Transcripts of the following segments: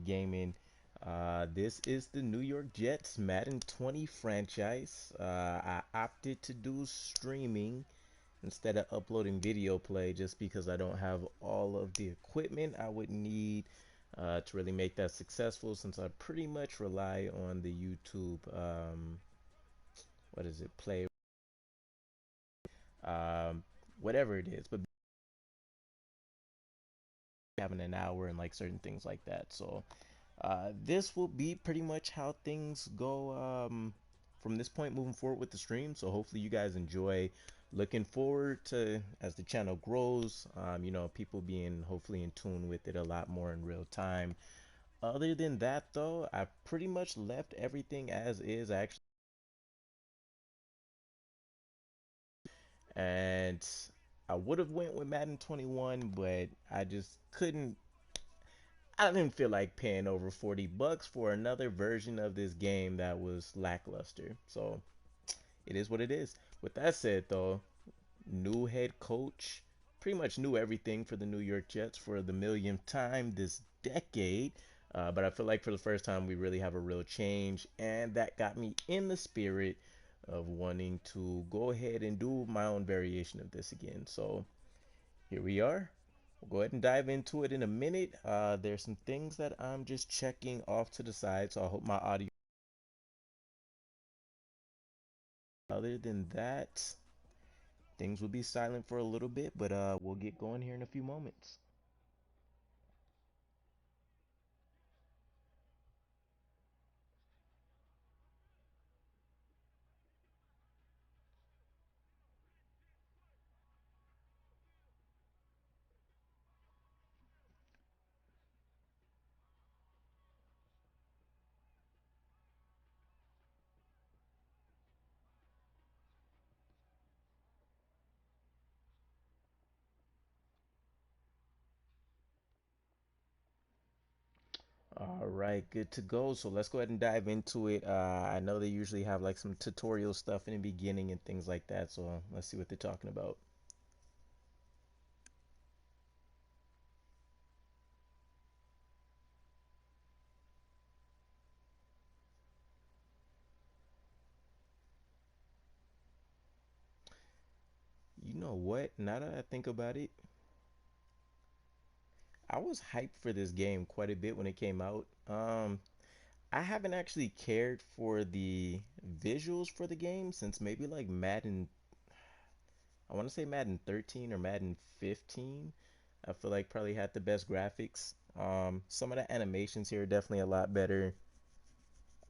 Gaming. This is the New York Jets Madden 20 franchise. I opted to do streaming instead of uploading video play just because I don't have all of the equipment I would need to really make that successful, since I pretty much rely on the YouTube, what is it, play, um, whatever it is, but having an hour and like certain things like that. So this will be pretty much how things go from this point moving forward with the stream. So hopefully you guys enjoy. Looking forward to, as the channel grows, people being hopefully in tune with it a lot more in real time. Other than that, though, I pretty much left everything as is actually, and I would have went with Madden 21, but I just couldn't. I didn't feel like paying over $40 for another version of this game that was lackluster. So it is what it is. With that said, though, new head coach, pretty much knew everything for the New York Jets for the millionth time this decade. But I feel like for the first time, we really have a real change, and that got me in the spirit of wanting to go ahead and do my own variation of this again. So here we are. We'll go ahead and dive into it in a minute. There's some things that I'm just checking off to the side, so I hope my audio. Other than that, things will be silent for a little bit, but we'll get going here in a few moments. All right, good to go. So let's go ahead and dive into it. I know they usually have like some tutorial stuff in the beginning and things like that. So let's see what they're talking about. You know what? Now that I think about it, I was hyped for this game quite a bit when it came out. I haven't actually cared for the visuals for the game since maybe like Madden, I want to say Madden 13 or Madden 15. I feel like probably had the best graphics. Some of the animations here are definitely a lot better.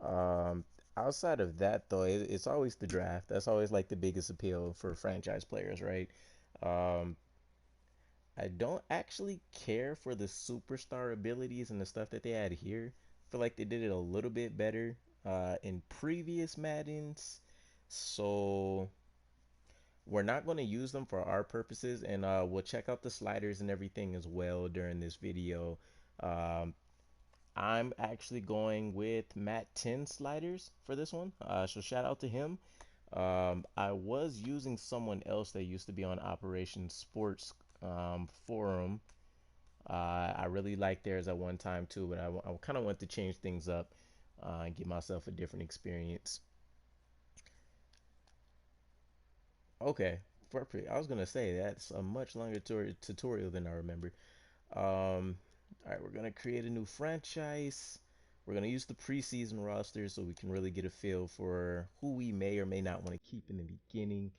Um, Outside of that, though, it's always the draft. That's always like the biggest appeal for franchise players, right? Um, I don't actually care for the superstar abilities and the stuff that they had here. I feel like they did it a little bit better in previous Maddens. So we're not going to use them for our purposes, and we'll check out the sliders and everything as well during this video. Um, I'm actually going with Matt 10 sliders for this one, so shout out to him. I was using someone else that used to be on Operation Sports forum. I really liked theirs at one time too, but I kind of want to change things up and give myself a different experience. Okay, perfect. I was gonna say that's a much longer tutorial than I remember. All right, we're gonna create a new franchise. We're gonna use the preseason roster so we can really get a feel for who we may or may not want to keep in the beginning.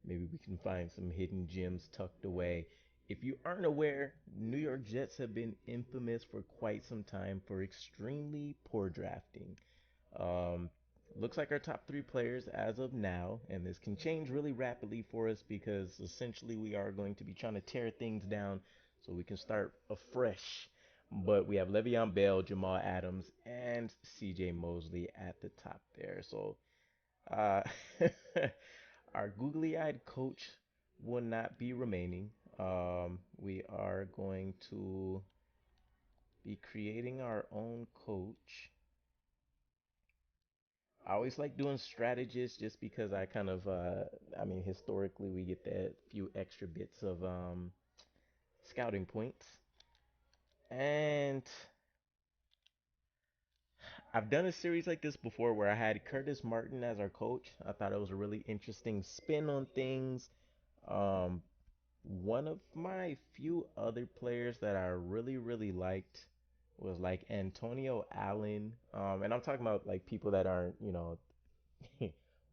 Maybe we can find some hidden gems tucked away. If you aren't aware, New York Jets have been infamous for quite some time for extremely poor drafting. Um, Looks like our top three players as of now, and this can change really rapidly for us because essentially we are going to be trying to tear things down so we can start afresh. But we have Le'Veon Bell, Jamal Adams, and CJ Mosley at the top there. So uh, our googly eyed coach will not be remaining. We are going to be creating our own coach. I always like doing strategists just because I kind of, I mean, historically we get that few extra bits of scouting points. And I've done a series like this before where I had Curtis Martin as our coach. I thought it was a really interesting spin on things. Um, One of my few other players that I really, really liked was like Antonio Allen. And I'm talking about like people that aren't,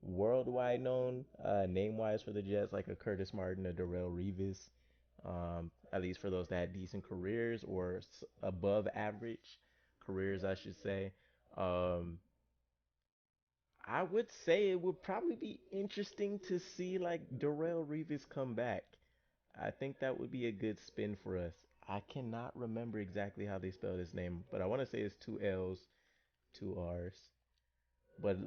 worldwide known, name-wise for the Jets, like a Curtis Martin, a Darrelle Revis. At least for those that had decent careers or above average careers, I should say. Um, I would say it would probably be interesting to see like Darrelle Revis come back. I think that would be a good spin for us. I cannot remember exactly how they spell his name, but I want to say it's two L's, two R's. But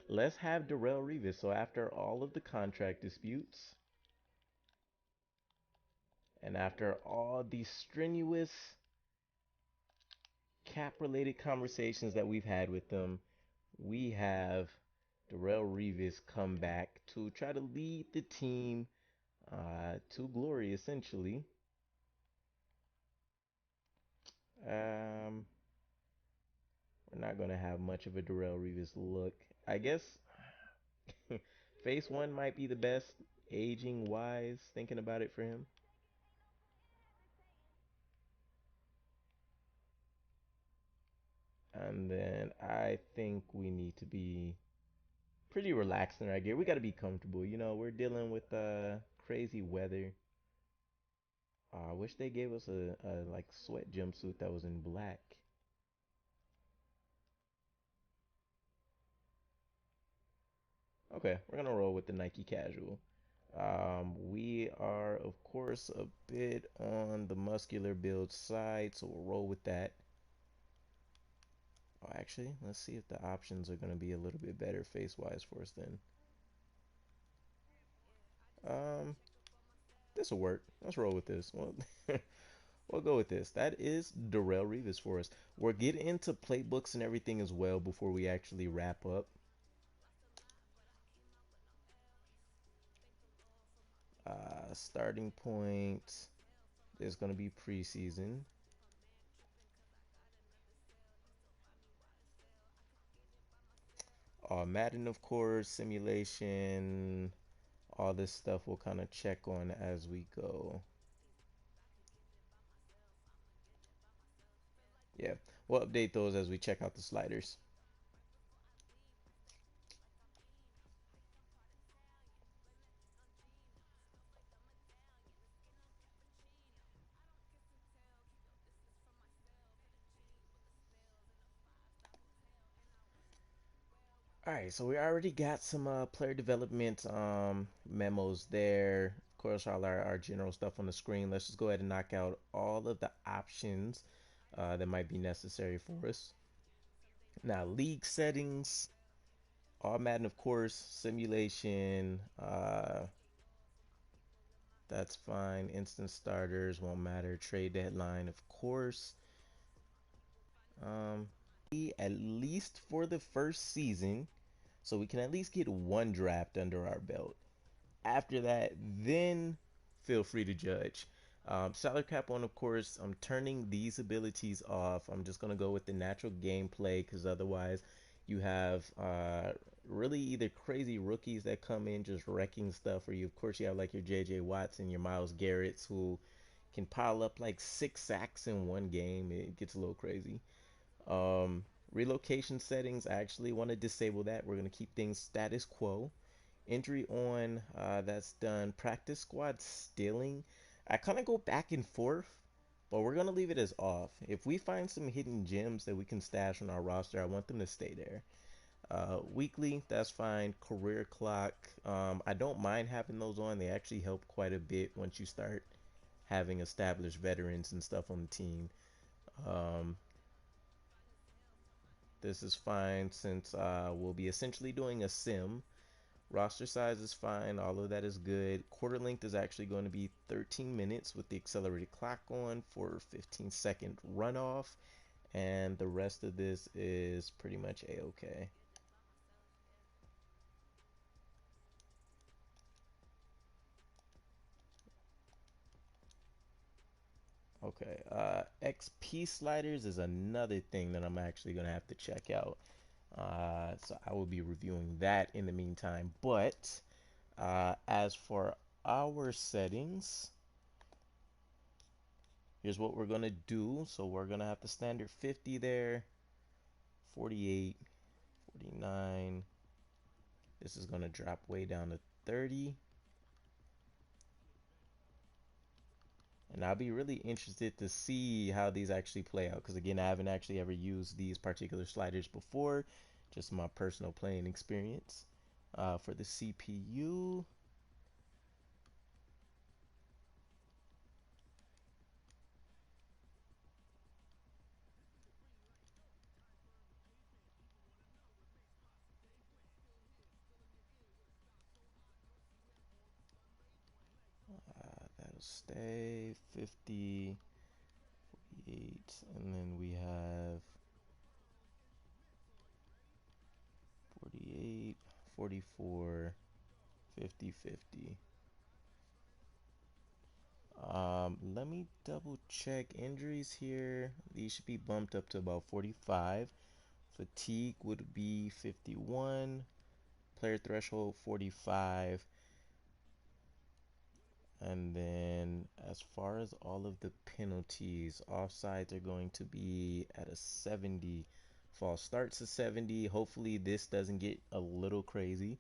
let's have Darrelle Revis. So after all of the contract disputes and after all these strenuous cap-related conversations that we've had with them, we have Darrelle Revis come back to try to lead the team to glory, essentially. Um, we're not gonna have much of a Darrelle Revis look. I guess Phase one might be the best aging wise, thinking about it for him. And then I think we need to be pretty relaxed in our gear. We got to be comfortable. We're dealing with crazy weather. I wish they gave us a like sweat jumpsuit that was in black. Okay, we're gonna roll with the Nike casual. We are, of course, a bit on the muscular build side, so we'll roll with that. Oh, actually, let's see if the options are going to be a little bit better face-wise for us then. Um, this will work. Let's roll with this. Well, we'll go with this. That is Darrelle Revis for us. We're getting into playbooks and everything as well before we actually wrap up. Starting point is going to be preseason. Madden, of course, simulation, all this stuff we'll kind of check on as we go. Yeah, we'll update those as we check out the sliders. All right, so we already got some player development memos there. Of course, all our general stuff on the screen. Let's just go ahead and knock out all of the options that might be necessary for us. Now, league settings, all Madden, of course, simulation, that's fine. Instant starters won't matter. Trade deadline, of course. Um, at least for the first season, so we can at least get one draft under our belt. After that, then feel free to judge. Salary cap one, of course, I'm turning these abilities off. I'm just going to go with the natural gameplay because otherwise you have really either crazy rookies that come in just wrecking stuff, or of course, you have like your J.J. Watts and your Miles Garrett's who can pile up like 6 sacks in one game. It gets a little crazy. Relocation settings, I actually want to disable that. We're going to keep things status quo. Injury on, that's done. Practice squad stealing. I kind of go back and forth, but we're gonna leave it as off. If we find some hidden gems that we can stash on our roster, I want them to stay there. Weekly, that's fine. Career clock, I don't mind having those on. They actually help quite a bit once you start having established veterans and stuff on the team. Um, this is fine since we'll be essentially doing a sim. Roster size is fine. All of that is good. Quarter length is actually going to be 13 minutes with the accelerated clock on for 15-second runoff. And the rest of this is pretty much a-okay. Okay. XP sliders is another thing that I'm actually gonna have to check out. So I will be reviewing that in the meantime. But as for our settings, here's what we're gonna do. So we're gonna have the standard 50 there, 48, 49. This is gonna drop way down to 30. And I'll be really interested to see how these actually play out because again, I haven't actually ever used these particular sliders before, just my personal playing experience. For the CPU, that'll stay 50, 48, and then we have 48, 44, 50, 50. Let me double check injuries here. These should be bumped up to about 45. Fatigue would be 51. Player threshold 45. And then as far as all of the penalties, offsides are going to be at a 70. False starts a 70. Hopefully this doesn't get a little crazy.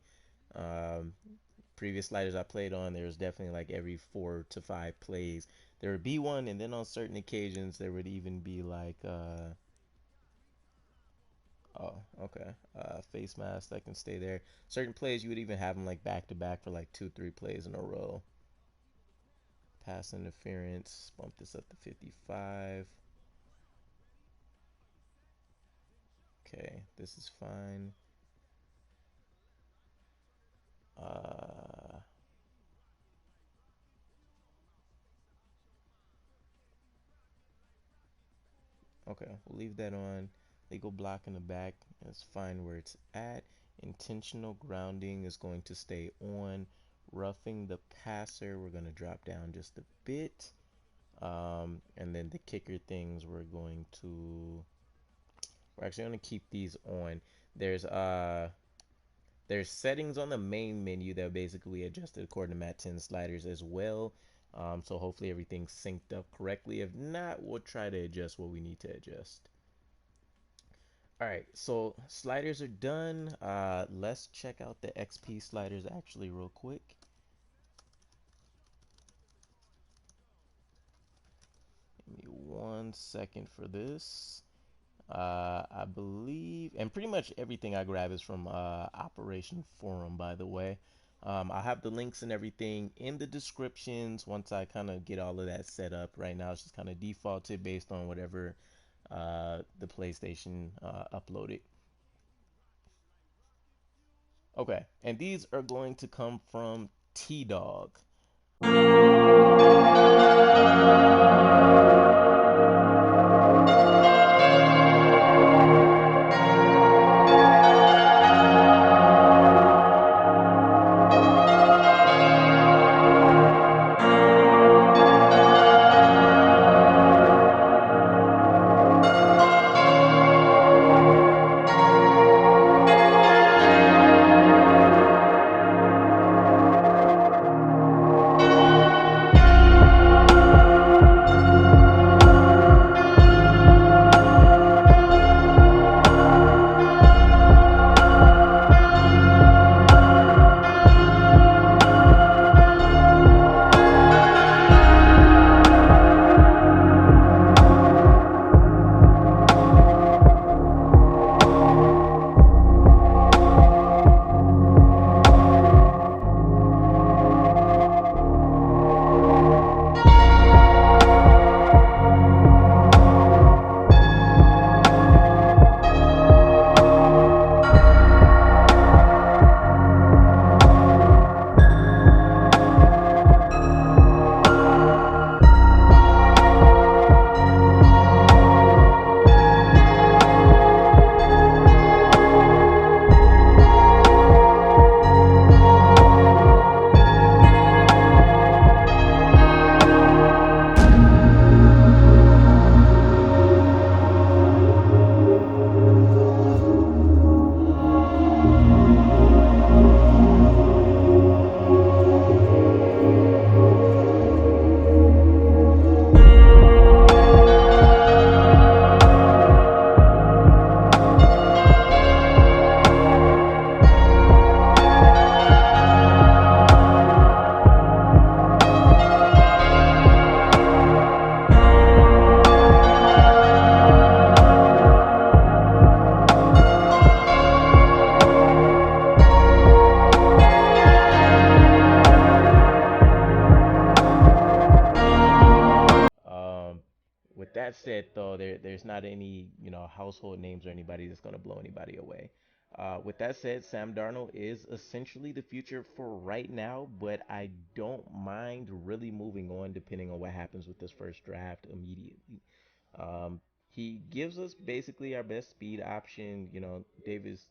Um, Previous sliders I played on, there was definitely like every 4 to 5 plays there would be one, and then on certain occasions there would even be like oh, okay. Face mask that can stay there. Certain plays you would even have them like back to back for like 2, 3 plays in a row. Pass interference. Bump this up to 55. Okay, this is fine. Uh, okay, we'll leave that on. Legal block in the back. It's fine where it's at. Intentional grounding is going to stay on. Roughing the passer, we're going to drop down just a bit. And then the kicker things, we're actually going to keep these on. There's there's settings on the main menu that are basically adjusted according to Mat 10 sliders as well. So hopefully everything's synced up correctly. If not, we'll try to adjust what we need to adjust. All right, so sliders are done. Let's check out the XP sliders actually real quick. Give me 1 second for this. I believe, and pretty much everything I grab is from Operation Forum, by the way. I'll have the links and everything in the descriptions once I kind of get all of that set up. Right now, it's just kind of defaulted based on whatever the PlayStation uploaded. Okay, and these are going to come from T-Dog. any, household names or anybody that's going to blow anybody away. With that said, Sam Darnold is essentially the future for right now, but I don't mind really moving on depending on what happens with this first draft immediately. He gives us basically our best speed option. Davis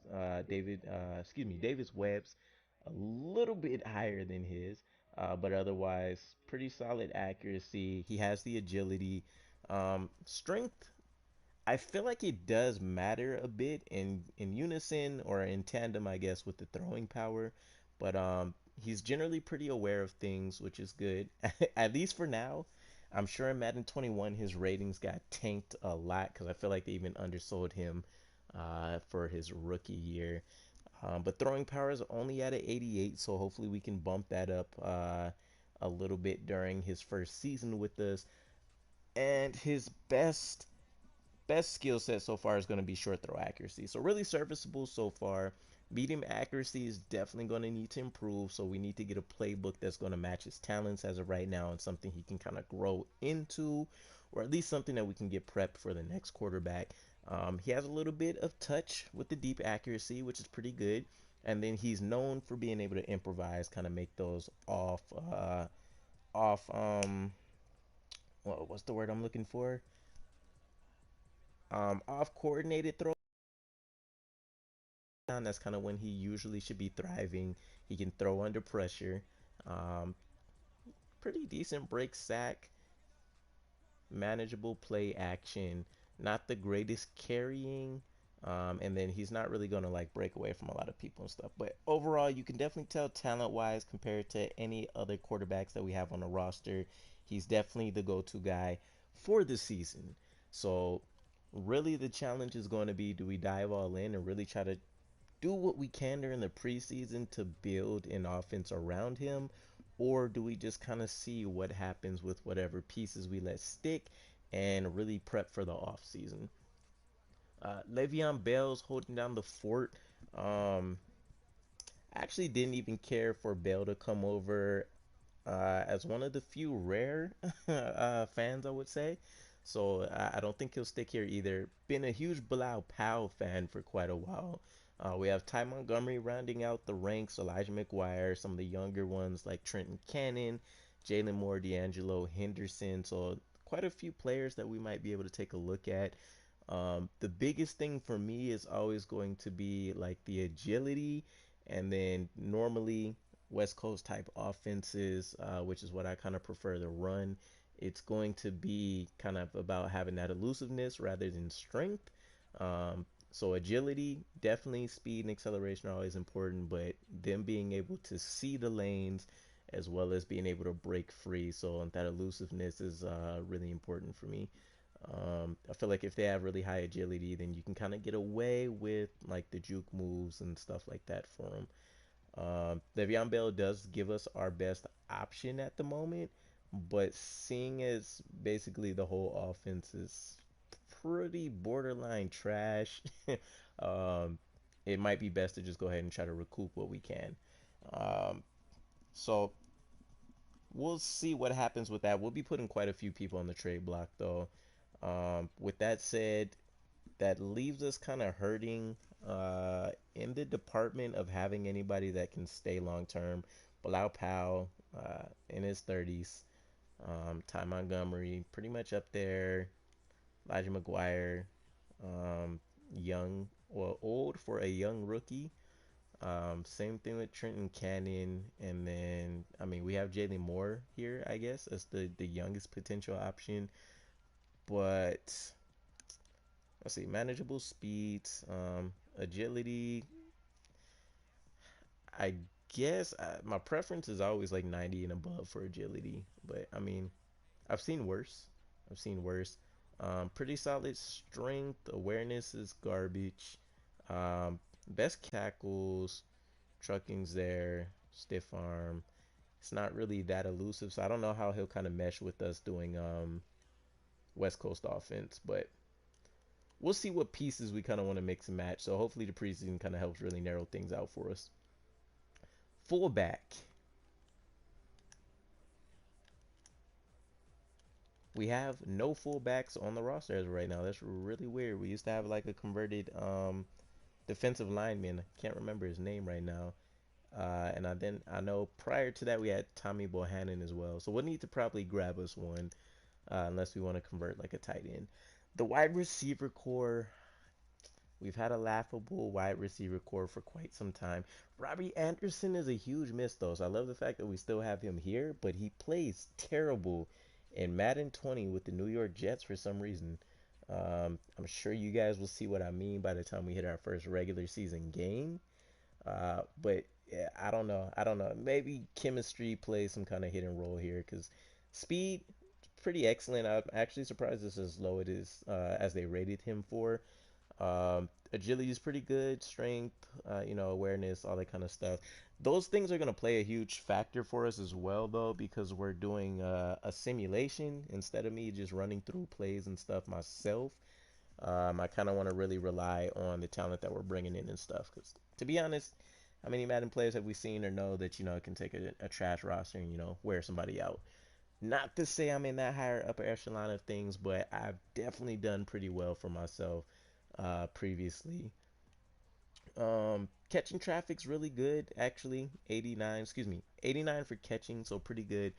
Webb's a little bit higher than his, but otherwise pretty solid accuracy. He has the agility, strength. I feel like it does matter a bit in unison or in tandem, I guess, with the throwing power. But he's generally pretty aware of things, which is good. At least for now. I'm sure in Madden 21 his ratings got tanked a lot because I feel like they even undersold him for his rookie year. But throwing power is only at an 88, so hopefully we can bump that up a little bit during his first season with us. And his best skill set so far is going to be short throw accuracy. So really serviceable so far. Medium accuracy is definitely going to need to improve. So we need to get a playbook that's going to match his talents as of right now and something he can kind of grow into, or at least something that we can get prepped for the next quarterback. He has a little bit of touch with the deep accuracy, which is pretty good. And then he's known for being able to improvise, kind of make those off, what's the word I'm looking for? Off coordinated throws. That's kind of when he usually should be thriving. He can throw under pressure. Um, Pretty decent break sack, manageable play action, not the greatest carrying. And then he's not really going to like break away from a lot of people and stuff. But overall, you can definitely tell talent wise compared to any other quarterbacks that we have on the roster. He's definitely the go to guy for the season. So, really, the challenge is going to be, do we dive all in and really try to do what we can during the preseason to build an offense around him, or do we just kind of see what happens with whatever pieces we let stick and really prep for the off season? Le'Veon Bell's holding down the fort. Um, actually didn't even care for Bell to come over as one of the few rare fans, I would say. So I don't think he'll stick here either. Been a huge Bilal Powell fan for quite a while. We have Ty Montgomery rounding out the ranks, Elijah McGuire, some of the younger ones like Trenton Cannon, Jalen Moore, D'Angelo Henderson. So quite a few players that we might be able to take a look at. The biggest thing for me is always going to be like the agility, and then normally West Coast type offenses, which is what I kind of prefer to run. It's going to be kind of about having that elusiveness rather than strength. So agility, definitely speed and acceleration are always important, but them being able to see the lanes as well as being able to break free. So that elusiveness is really important for me. I feel like if they have really high agility, then you can kind of get away with like the juke moves and stuff like that for them. Le'Veon Bell does give us our best option at the moment, but seeing as basically the whole offense is pretty borderline trash, um, it might be best to just go ahead and try to recoup what we can. Um, so we'll see what happens with that. We'll be putting quite a few people on the trade block though. With that said, that leaves us kind of hurting in the department of having anybody that can stay long term. Bilal Powell in his 30s, Ty Montgomery pretty much up there, Elijah McGuire, um, young, well, old for a young rookie. Same thing with Trenton Cannon, and then I mean we have Jalen Moore here, I guess, as the youngest potential option, but let's see, manageable speeds, agility. I guess my preference is always like 90 and above for agility, but I mean, I've seen worse. I've seen worse. Pretty solid strength. Awareness is garbage. Best tackles, trucking's there, stiff arm. It's not really that elusive, so I don't know how he'll kind of mesh with us doing West Coast offense, but we'll see what pieces we kind of want to mix and match. So hopefully the preseason kind of helps really narrow things out for us. Fullback. We have no fullbacks on the roster as of right now. That's really weird. We used to have like a converted defensive lineman. I can't remember his name right now. And I know prior to that we had Tommy Bohannon as well. So we'll need to probably grab us one unless we want to convert like a tight end. The wide receiver core, we've had a laughable wide receiver core for quite some time. Robbie Anderson is a huge miss though. So I love the fact that we still have him here, but he plays terrible in Madden 20 with the New York Jets for some reason. I'm sure you guys will see what I mean by the time we hit our first regular season game. But yeah, I don't know. I don't know. Maybe chemistry plays some kind of hidden role here because speed, pretty excellent. I'm actually surprised this is as low it is as they rated him for. Agility is pretty good, strength, awareness, all that kind of stuff. Those things are going to play a huge factor for us as well, though, because we're doing a simulation instead of me just running through plays and stuff myself. I kind of want to really rely on the talent that we're bringing in and stuff. Because to be honest, how many Madden players have we seen or know that can take a trash roster and wear somebody out? Not to say I'm in that higher upper echelon of things, but I've definitely done pretty well for myself previously. Catching traffic's really good, actually. 89, excuse me, 89 for catching, so pretty good.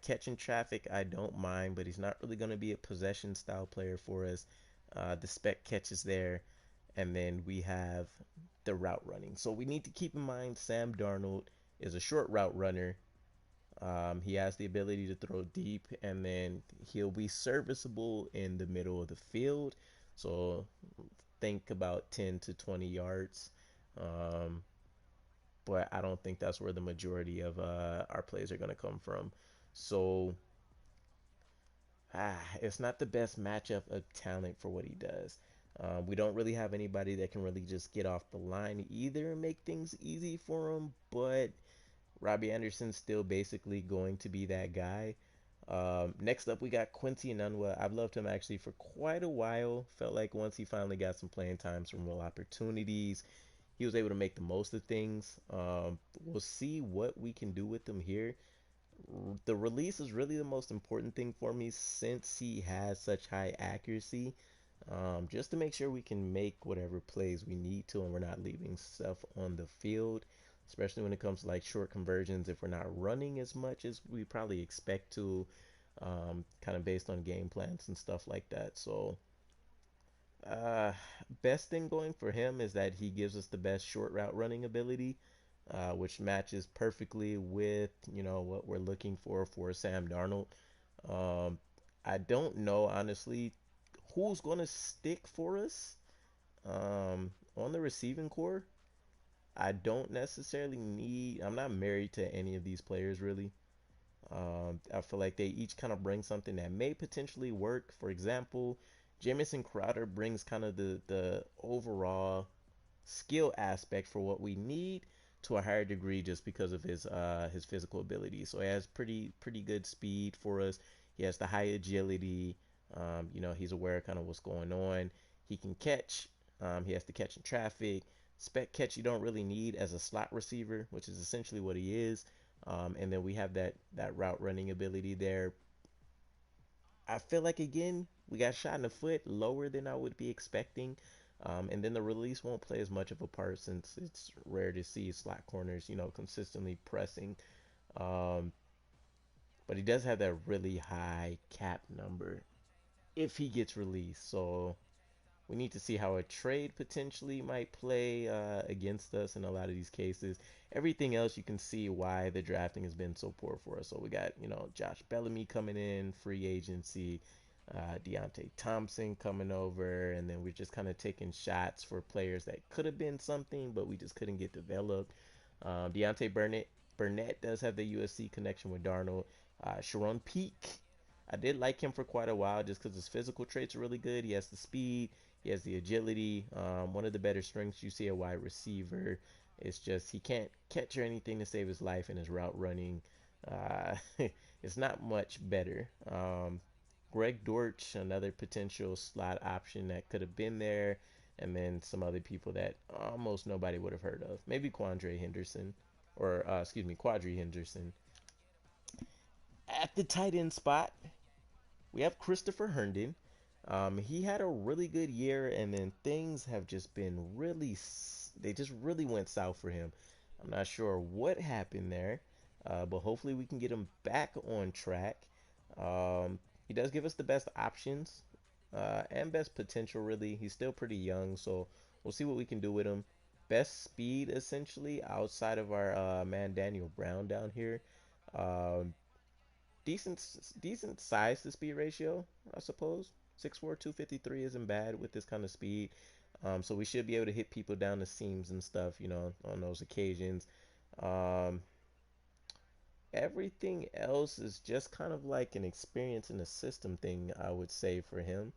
Catching traffic, I don't mind, but he's not really going to be a possession style player for us. The spec catches there, and then we have the route running. So we need to keep in mind Sam Darnold is a short route runner. He has the ability to throw deep, and then he'll be serviceable in the middle of the field. So think about 10 to 20 yards. Um, but I don't think that's where the majority of our plays are going to come from. So it's not the best matchup of talent for what he does. We don't really have anybody that can really just get off the line either and make things easy for him. But Robbie Anderson's still basically going to be that guy. Next up, we got Quincy Enunwa. I've loved him actually for quite a while. Felt like once he finally got some playing time, some real opportunities, he was able to make the most of things. We'll see what we can do with him here. The release is really the most important thing for me since he has such high accuracy. Just to make sure we can make whatever plays we need to and we're not leaving stuff on the field, especially when it comes to like short conversions if we're not running as much as we probably expect to, kind of based on game plans and stuff like that. So uh, best thing going for him is that he gives us the best short route running ability, which matches perfectly with what we're looking for Sam Darnold. Um, I don't know honestly who's going to stick for us on the receiving core. I don't necessarily need. I'm not married to any of these players really. I feel like they each kind of bring something that may potentially work. For example, Jamison Crowder brings kind of the overall skill aspect for what we need to a higher degree just because of his physical ability. So he has pretty good speed for us. He has the high agility. He's aware of kind of what's going on. He can catch. He has to catch in traffic. Spec catch you don't really need as a slot receiver, which is essentially what he is. And then we have that route running ability there. I feel like again we got shot in the foot lower than I would be expecting. And then the release won't play as much of a part since it's rare to see slot corners, consistently pressing. Um, but he does have that really high cap number if he gets released. So we need to see how a trade potentially might play against us in a lot of these cases. Everything else, you can see why the drafting has been so poor for us. So we got, Josh Bellamy coming in, free agency, Deontay Thompson coming over, and then we're just kind of taking shots for players that could have been something, but we just couldn't get developed. Deontay Burnett does have the USC connection with Darnold. Sharon Peak, I did like him for quite a while just because his physical traits are really good. He has the speed, he has the agility. One of the better strengths you see a wide receiver. It's just he can't catch or anything to save his life in his route running. Uh, it's not much better. Greg Dortch, another potential slot option that could have been there, and then some other people that almost nobody would have heard of. Maybe Quandre Henderson, or excuse me, Quadri Henderson. At the tight end spot, We have Christopher Herndon. He had a really good year, and then things have just been really, they just really went south for him. I'm not sure what happened there, but hopefully we can get him back on track. Um, he does give us the best options and best potential, really. He's still pretty young, so we'll see what we can do with him. Best speed, essentially, outside of our man Daniel Brown down here. Um, decent decent size to speed ratio, I suppose. 6'4", 253 isn't bad with this kind of speed. So we should be able to hit people down the seams and stuff, on those occasions. Um, Everything else is just kind of like an experience in the system thing, I would say, for him.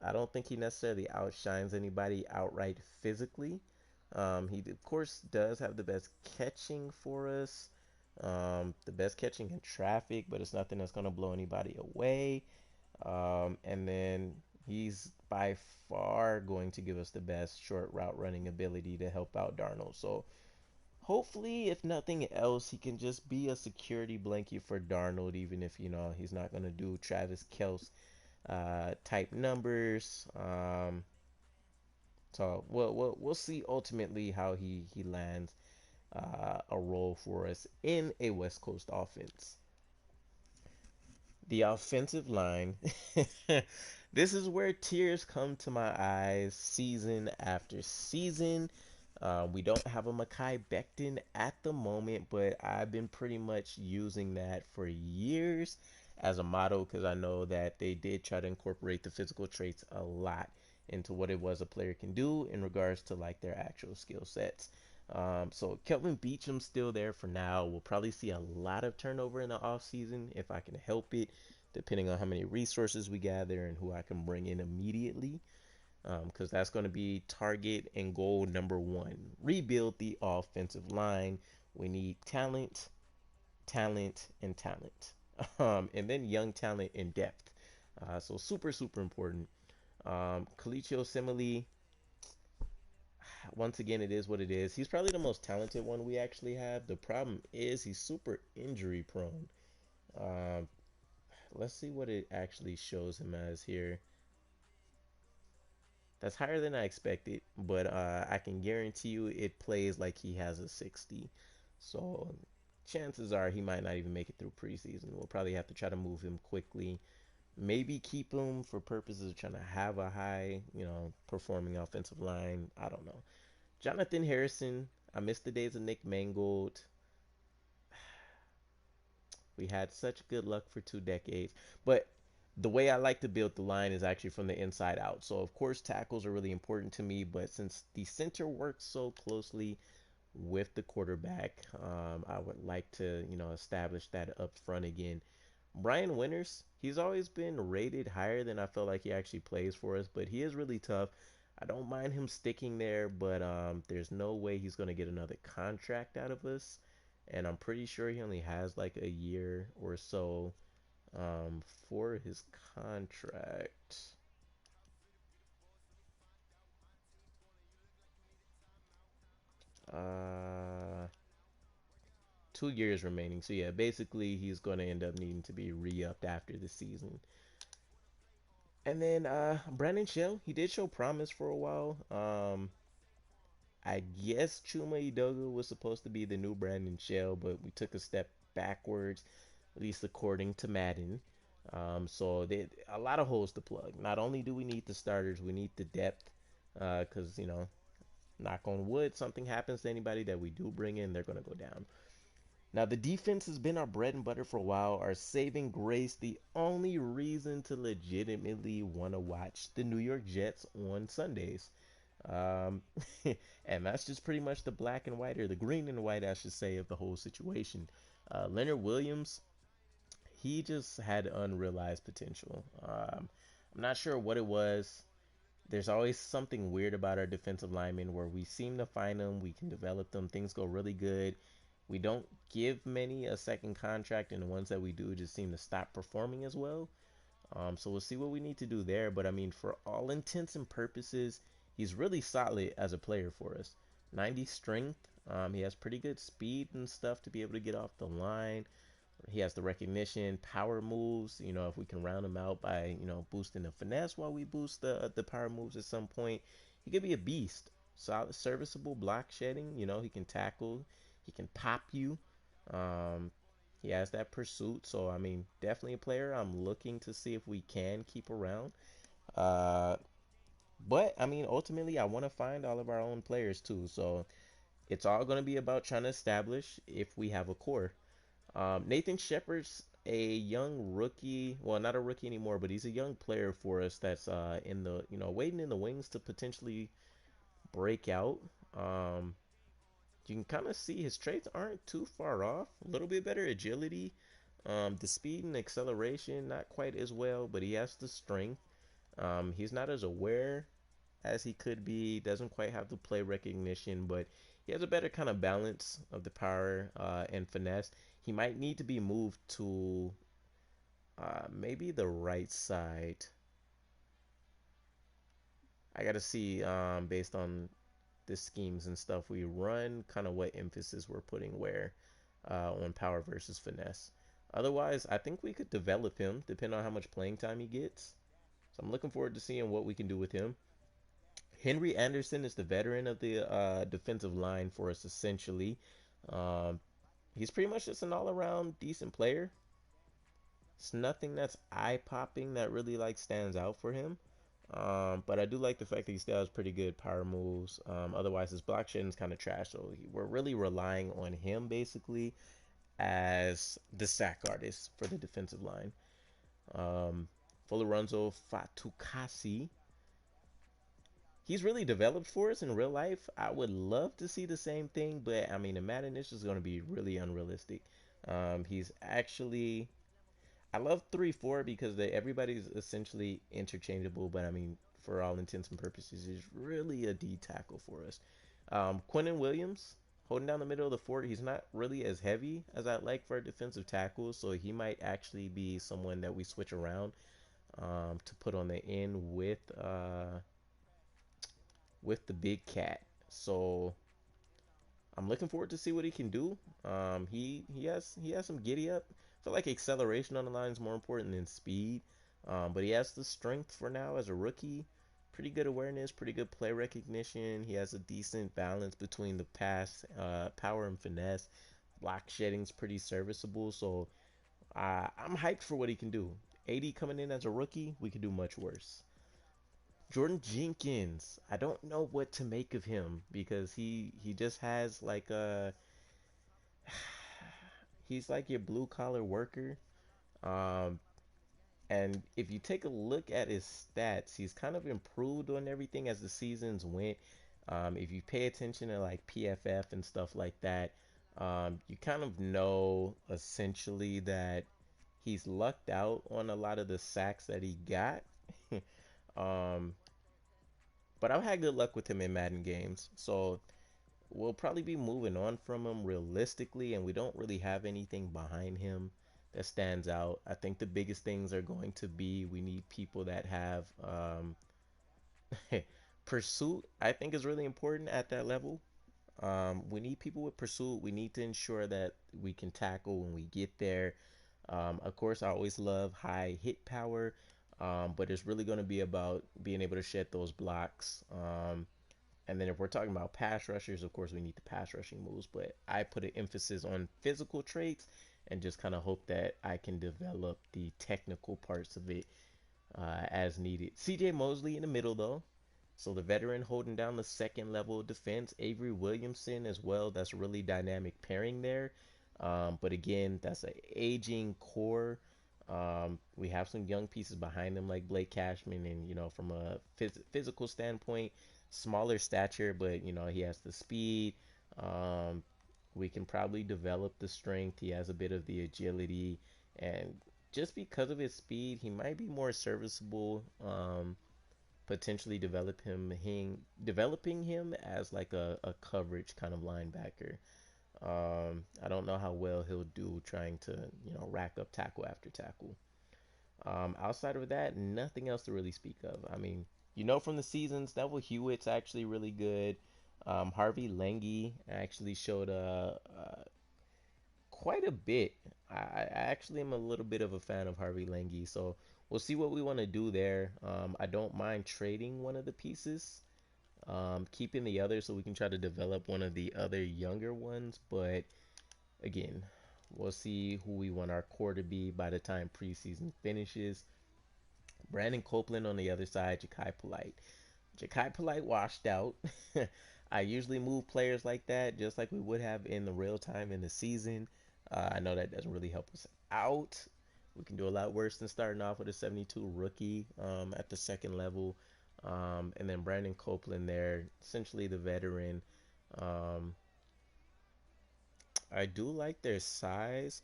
I don't think he necessarily outshines anybody outright physically. He, of course, does have the best catching for us, the best catching in traffic, but it's nothing that's going to blow anybody away. And then he's by far going to give us the best short route running ability to help out Darnold. So hopefully, if nothing else, he can just be a security blanket for Darnold, even if, he's not going to do Travis Kelce type numbers. So we'll see ultimately how he lands a role for us in a West Coast offense. The offensive line. This is where tears come to my eyes season after season. We don't have a Mekhi Becton at the moment, but I've been pretty much using that for years as a model because I know that they did try to incorporate the physical traits a lot into what it was a player can do in regards to like their actual skill sets. So Kelvin Beacham's still there for now. We'll probably see a lot of turnover in the offseason if I can help it, depending on how many resources we gather and who I can bring in immediately. Because that's going to be target and goal number one. Rebuild the offensive line. We need talent, talent, and talent. And then young talent and depth. So super, super important. Kalichio Simile, once again, it is what it is. He's probably the most talented one we actually have. The problem is he's super injury prone. Um, let's see what it actually shows him as here. That's higher than I expected, but I can guarantee you it plays like he has a 60. So chances are he might not even make it through preseason. We'll probably have to try to move him quickly. Maybe keep him for purposes of trying to have a high, performing offensive line. I don't know. Jonathan Harrison, I miss the days of Nick Mangold. We had such good luck for 2 decades. But the way I like to build the line is actually from the inside out. So, of course, tackles are really important to me. But since the center works so closely with the quarterback, I would like to, establish that up front again. Brian Winters, he's always been rated higher than I felt like he actually plays for us, but he is really tough. I don't mind him sticking there, but there's no way he's going to get another contract out of us. And I'm pretty sure he only has like a year or so for his contract. 2 years remaining. So yeah, basically he's going to end up needing to be re-upped after the season. And then Brandon Shell, he did show promise for a while. I guess Chuma Edoga was supposed to be the new Brandon Shell, but we took a step backwards, at least according to Madden. So a lot of holes to plug. Not only do we need the starters, we need the depth. Because knock on wood, something happens to anybody that we do bring in, they're gonna go down. Now the defense has been our bread and butter for a while, our saving grace, the only reason to legitimately want to watch the New York Jets on Sundays. Um, and that's just pretty much the black and white, or the green and white, I should say, of the whole situation. Leonard Williams, he just had unrealized potential. I'm not sure what it was. There's always something weird about our defensive linemen where we seem to find them, we can develop them, things go really good. We don't give many a second contract, and the ones that we do just seem to stop performing as well. So we'll see what we need to do there. But I mean, for all intents and purposes, he's really solid as a player for us. 90 strength. He has pretty good speed and stuff to be able to get off the line. He has the recognition, power moves. If we can round him out by boosting the finesse while we boost the power moves at some point, he could be a beast. Solid, serviceable block shedding. He can tackle, he can pop you. Um, he has that pursuit. So I mean, definitely a player I'm looking to see if we can keep around. Uh, but I mean, ultimately, I want to find all of our own players too. So it's all going to be about trying to establish if we have a core. Nathan Shepard's a young rookie. Well, not a rookie anymore, but he's a young player for us that's in the waiting in the wings to potentially break out. Um, you can kind of see his traits aren't too far off. A little bit better agility. The speed and acceleration not quite as well, but he has the strength. He's not as aware as he could be. Doesn't quite have the play recognition, but he has a better kind of balance of the power and finesse. He might need to be moved to maybe the right side. I gotta see based on the schemes and stuff we run, kind of what emphasis we're putting where on power versus finesse. Otherwise, I think we could develop him depending on how much playing time he gets. So I'm looking forward to seeing what we can do with him. Henry Anderson is the veteran of the defensive line for us, essentially. Um, he's pretty much just an all-around decent player. It's nothing that's eye-popping that really like stands out for him. But I do like the fact that he still has pretty good power moves. Otherwise, his block shedding is kind of trash. So we're really relying on him basically as the sack artist for the defensive line. Um, Folorenzo Fatukasi, he's really developed for us in real life. I would love to see the same thing, but I mean, in Madden, it's just going to be really unrealistic. He's actually, I love 3-4 because everybody's essentially interchangeable, but I mean, for all intents and purposes, he's really a D tackle for us. Quentin Williams, holding down the middle of the fort, he's not really as heavy as I'd like for a defensive tackle, so he might actually be someone that we switch around to put on the end with the big cat. So I'm looking forward to see what he can do. He has some giddy up. I feel like acceleration on the line is more important than speed. But he has the strength for now as a rookie. Pretty good awareness, pretty good play recognition. He has a decent balance between the pass, power and finesse. Block shedding's pretty serviceable. So I'm hyped for what he can do. 80 coming in as a rookie, we could do much worse. Jordan Jenkins, I don't know what to make of him because he just has like a he's like your blue collar worker. Um, and if you take a look at his stats, he's kind of improved on everything as the seasons went. If you pay attention to like PFF and stuff like that, you kind of know essentially that he's lucked out on a lot of the sacks that he got. um, but I've had good luck with him in Madden games, so we'll probably be moving on from him realistically, and we don't really have anything behind him that stands out. I think the biggest things are going to be we need people that have pursuit. I think is really important at that level. We need people with pursuit. We need to ensure that we can tackle when we get there. Of course, I always love high hit power, but it's really going to be about being able to shed those blocks. And then if we're talking about pass rushers, of course, we need the pass rushing moves. But I put an emphasis on physical traits and just kind of hope that I can develop the technical parts of it as needed. CJ Mosley in the middle, though. So the veteran holding down the second level of defense. Avery Williamson as well. That's a really dynamic pairing there. But again, that's an aging core. We have some young pieces behind them like Blake Cashman, and from a physical standpoint, smaller stature, but he has the speed. Um, we can probably develop the strength. He has a bit of the agility, and just because of his speed, he might be more serviceable. Potentially developing him as like a coverage kind of linebacker. I don't know how well he'll do trying to rack up tackle after tackle. Outside of that, nothing else to really speak of. I mean, from the seasons, Neville Hewitt's actually really good. Harvey Lange actually showed quite a bit. I actually am a little bit of a fan of Harvey Langi, so we'll see what we want to do there. I don't mind trading one of the pieces, keeping the other so we can try to develop one of the other younger ones. But again, we'll see who we want our core to be by the time preseason finishes. Brandon Copeland on the other side, Ja'Kai Polite. Ja'Kai Polite washed out. I usually move players like that, just like we would have in the real time in the season. I know that doesn't really help us out. We can do a lot worse than starting off with a 72 rookie at the second level. And then Brandon Copeland there, essentially the veteran. Um, I do like their size.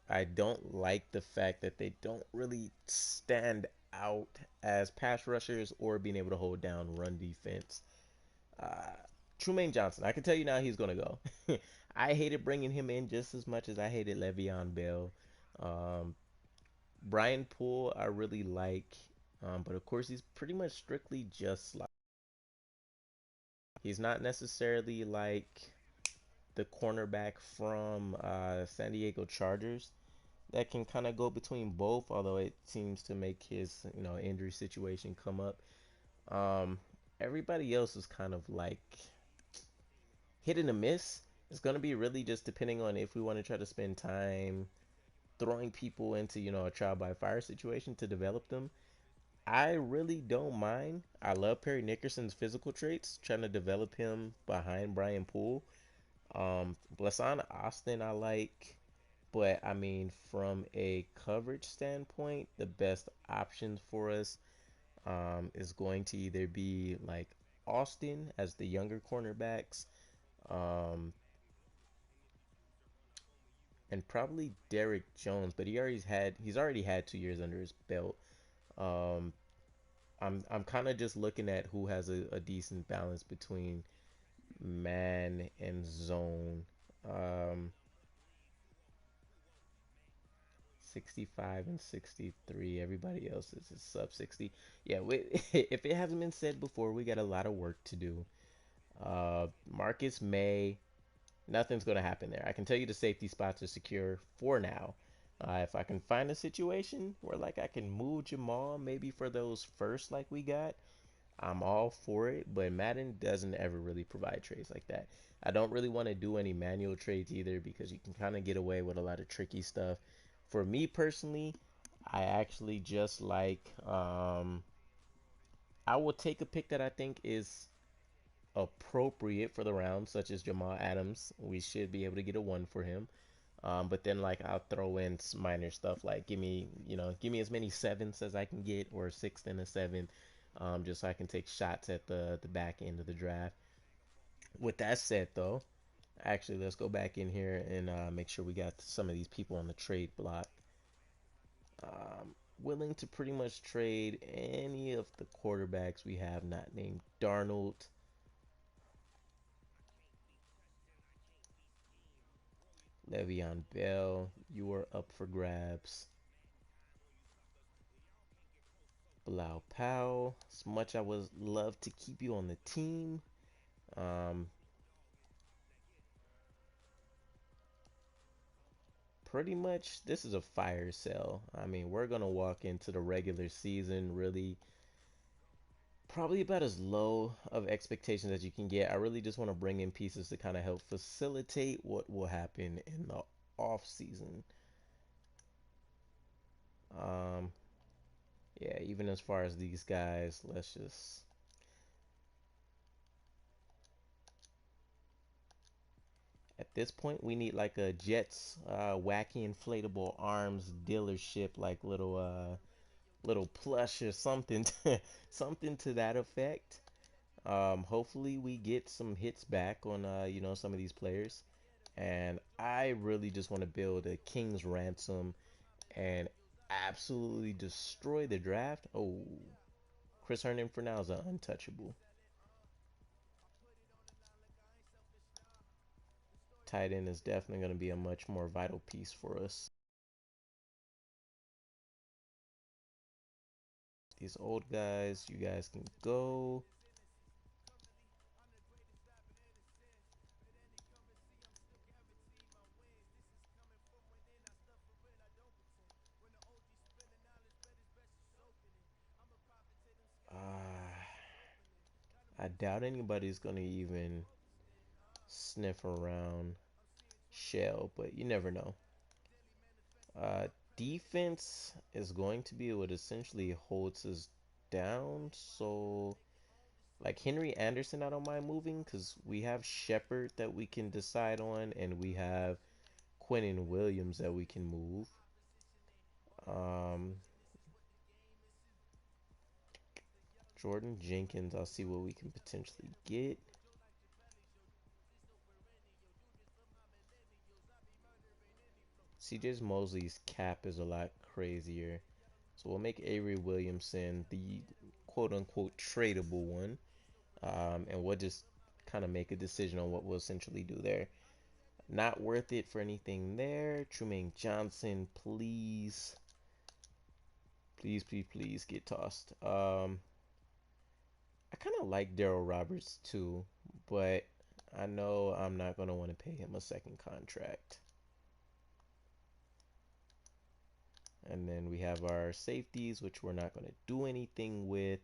I don't like the fact that they don't really stand out as pass rushers or being able to hold down run defense. Uh, Trumaine Johnson, I can tell you now he's gonna go. I hated bringing him in just as much as I hated Le'Veon Bell. Um, Brian Poole, I really like, but of course he's pretty much strictly just like he's not necessarily like the cornerback from San Diego Chargers that can kind of go between both, although it seems to make his injury situation come up. Um, Everybody else is kind of like hit and a miss. It's gonna be really just depending on if we want to try to spend time throwing people into a trial by fire situation to develop them. I really don't mind. I love Perry Nickerson's physical traits, trying to develop him behind Brian Poole. Blasan Austin I like, but I mean from a coverage standpoint, the best option for us is going to either be like Austin as the younger cornerbacks, um, and probably Derek Jones, but he's already had 2 years under his belt. Um, I'm kind of just looking at who has a decent balance between man and zone. Um, 65 and 63. Everybody else is sub 60. Yeah, if it hasn't been said before, we got a lot of work to do. Marcus May, nothing's going to happen there. I can tell you the safety spots are secure for now. If I can find a situation where like I can move Jamal maybe for those first like we got, I'm all for it. But Madden doesn't ever really provide trades like that. I don't really want to do any manual trades either because you can kind of get away with a lot of tricky stuff. For me personally, I actually just like I will take a pick that I think is appropriate for the round, such as Jamal Adams. We should be able to get a one for him. But then like I'll throw in minor stuff like give me as many sevens as I can get or a sixth and a seven, just so I can take shots at the back end of the draft. With that said, though, actually let's go back in here and make sure we got some of these people on the trade block. Willing to pretty much trade any of the quarterbacks we have not named Darnold, Le'Veon Bell. You are up for grabs. Bilal Powell. As much I would love to keep you on the team. Um, Pretty much, this is a fire sale. I mean, we're gonna walk into the regular season really probably about as low of expectations as you can get. I really just want to bring in pieces to kind of help facilitate what will happen in the off season. Um, yeah, even as far as these guys, let's just at this point we need like a Jets wacky inflatable arms dealership, like little plush or something, something to that effect. Hopefully we get some hits back on some of these players, and I really just want to build a King's Ransom and absolutely destroy the draft. Oh, Chris Herndon for now is an untouchable. Tight end is definitely going to be a much more vital piece for us. These old guys, you guys can go. I doubt anybody's gonna even sniff around Shell, but you never know. Uh, Defense is going to be what essentially holds us down. So, like Henry Anderson, I don't mind moving because we have Shepard that we can decide on, and we have Quentin Williams that we can move. Um, Jordan Jenkins, I'll see what we can potentially get. CJ Mosley's cap is a lot crazier. So we'll make Avery Williamson the quote unquote tradable one. And we'll just kind of make a decision on what we'll essentially do there. Not worth it for anything there. Trumaine Johnson, please, please, please, please get tossed. I kind of like Darrelle Roberts too, but I know I'm not going to want to pay him a second contract. And then we have our safeties, which we're not going to do anything with.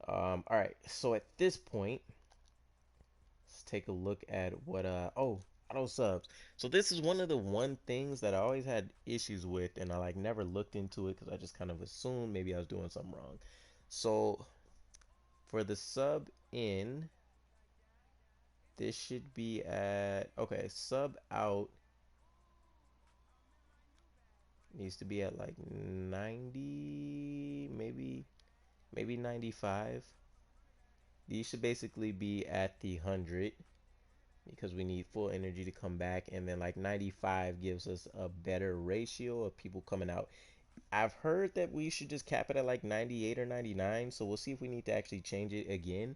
All right, so at this point, let's take a look at what auto subs. So this is one of the one things that I always had issues with, and I like never looked into it because I just kind of assumed maybe I was doing something wrong. So for the sub in, this should be at okay, sub out needs to be at like 90, maybe 95. These should basically be at the 100 because we need full energy to come back, and then like 95 gives us a better ratio of people coming out. I've heard that we should just cap it at like 98 or 99, so we'll see if we need to actually change it again.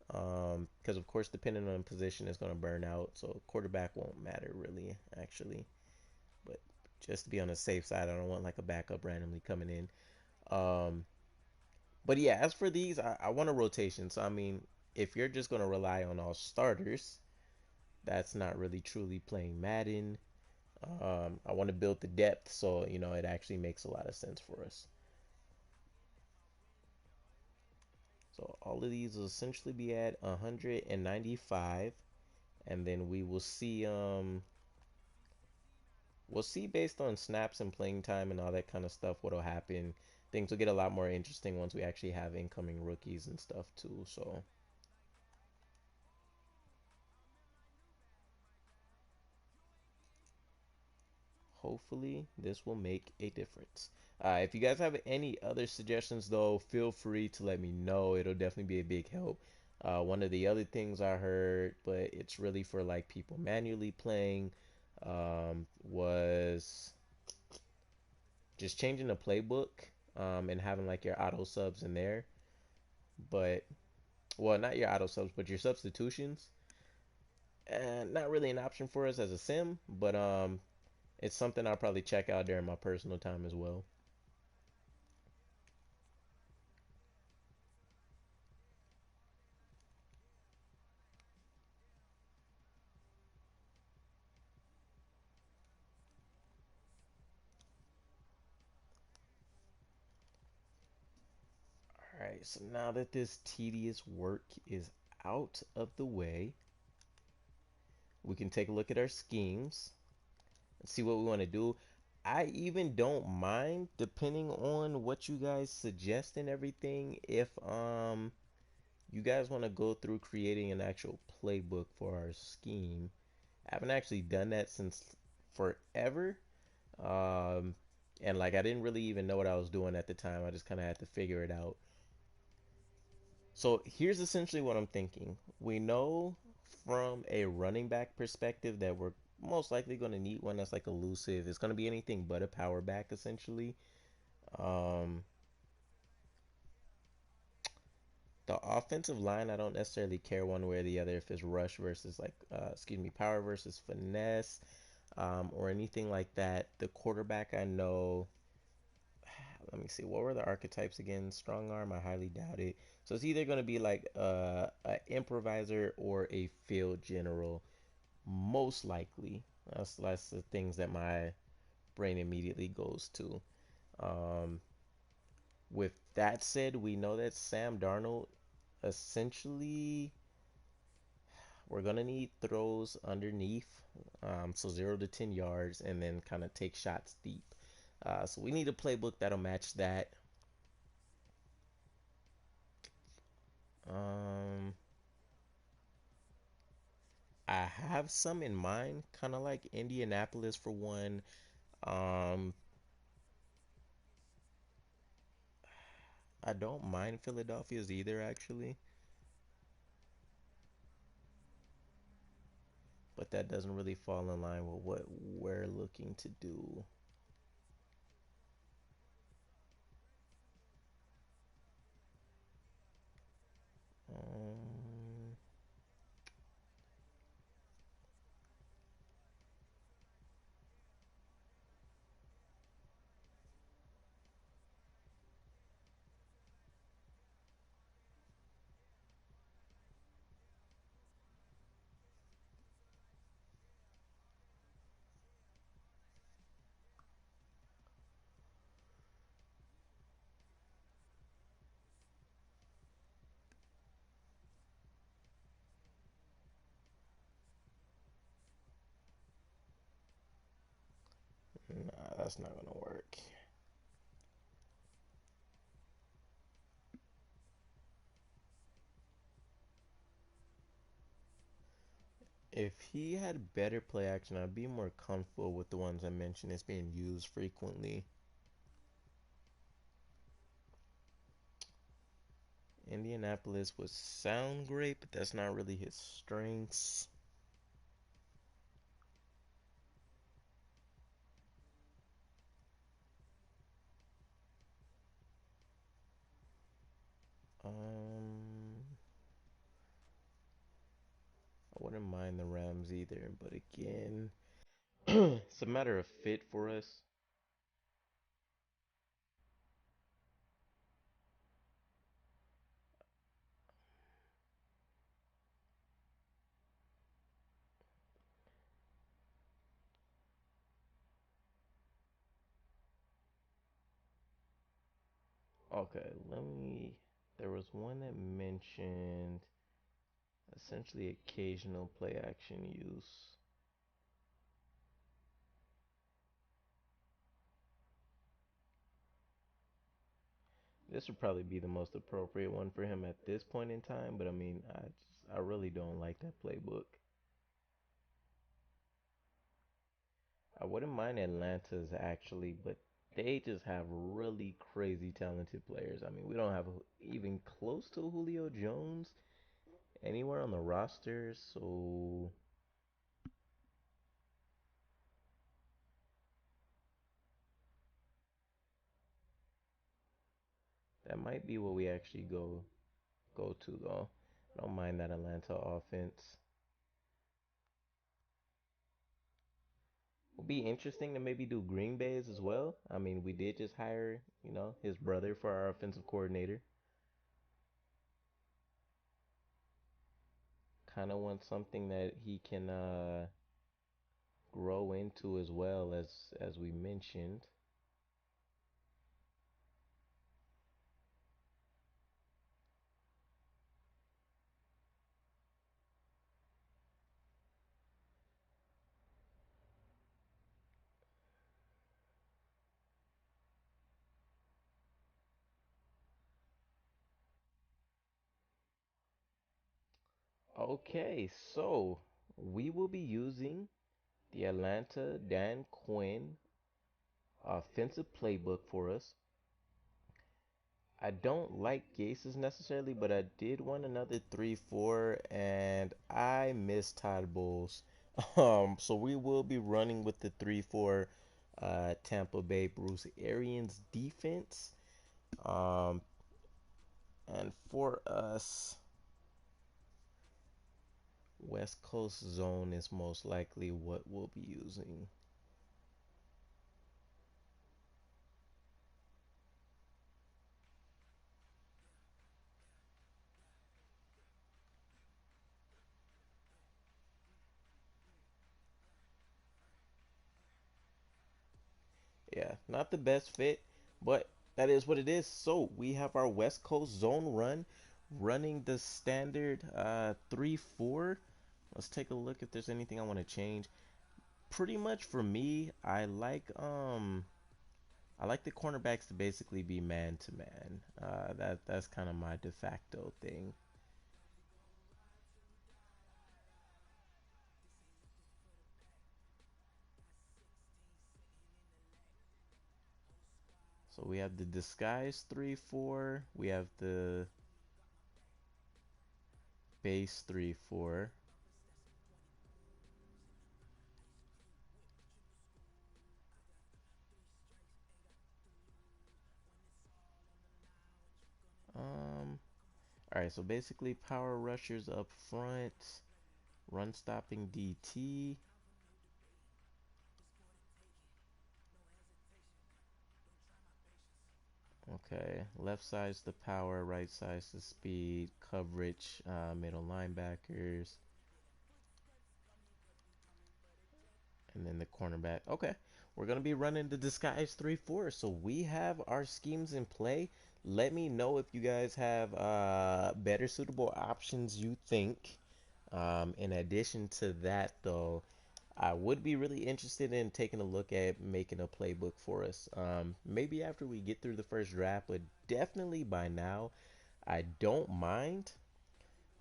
Because of course, depending on position, is going to burn out. So quarterback won't matter really, actually. But just to be on the safe side, I don't want like a backup randomly coming in. Um, but yeah, as for these, I want a rotation. So I mean, if you're just going to rely on all starters, that's not really truly playing Madden. I want to build the depth, so it actually makes a lot of sense for us. So all of these will essentially be at 195, and then we will see. We'll see based on snaps and playing time and all that kind of stuff what'll happen. Things will get a lot more interesting once we actually have incoming rookies and stuff too. So hopefully this will make a difference. If you guys have any other suggestions though, feel free to let me know. It'll definitely be a big help. One of the other things I heard, but it's really for like people manually playing, was just changing the playbook, and having like your auto subs in there. But well, not your auto subs, but your substitutions. And not really an option for us as a sim, but it's something I'll probably check out during my personal time as well. All right, so now that this tedious work is out of the way, we can take a look at our schemes and see what we want to do. I even don't mind, depending on what you guys suggest and everything, if you guys want to go through creating an actual playbook for our scheme. I haven't actually done that since forever. Um, and like I didn't really even know what I was doing at the time. I just kind of had to figure it out. So here's essentially what I'm thinking. We know from a running back perspective that we're most likely going to need one that's like elusive. It's going to be anything but a power back essentially. Um, the offensive line, I don't necessarily care one way or the other if it's rush versus like, power versus finesse, or anything like that. The quarterback, I know. Let me see. What were the archetypes again? Strong arm, I highly doubt it. So it's either going to be like a improviser or a field general, most likely. That's the things that my brain immediately goes to. Um, with that said, we know that Sam Darnold essentially, we're gonna need throws underneath, so 0 to 10 yards, and then kind of take shots deep. So we need a playbook that'll match that. Um, I have some in mind, kind of like Indianapolis for one. Um, I don't mind Philadelphia's either, actually, but that doesn't really fall in line with what we're looking to do. Um, nah, that's not gonna work. If he had better play action, I'd be more comfortable with the ones I mentioned as being used frequently. Indianapolis would sound great, but that's not really his strengths. Um, I wouldn't mind the Rams either, but again, it's a matter of fit for us. Okay, let me. There was one that mentioned essentially occasional play action use. This would probably be the most appropriate one for him at this point in time, but I mean, I really don't like that playbook. I wouldn't mind Atlanta's actually, but they just have really crazy talented players. I mean, we don't have even close to Julio Jones anywhere on the roster, so that might be what we actually go to though. I don't mind that Atlanta offense. It'll be interesting to maybe do Green Bay's as well. I mean, we did just hire, his brother for our offensive coordinator. Kind of want something that he can grow into as well as we mentioned. Okay, so we will be using the Atlanta Dan Quinn offensive playbook for us. I don't like Gase's necessarily, but I did want another 3-4, and I miss Todd Bowles. So we will be running with the 3-4 Tampa Bay Bruce Arians defense. Um, and for us, West Coast zone is most likely what we'll be using. Yeah, not the best fit, but that is what it is. So we have our West Coast zone run running the standard 3-4. Let's take a look if there's anything I want to change. Pretty much for me, I like the cornerbacks to basically be man to man. That's kind of my de facto thing. So we have the disguise 3-4. We have the base 3-4. Um, all right. So basically, power rushers up front, run stopping DT. Okay, left side's the power, right side's the speed, coverage, middle linebackers, and then the cornerback. Okay, we're gonna be running the disguise 3-4. So we have our schemes in play. Let me know if you guys have better suitable options you think. In addition to that, though, I would be really interested in taking a look at making a playbook for us. Maybe after we get through the first draft, but definitely by now. I don't mind.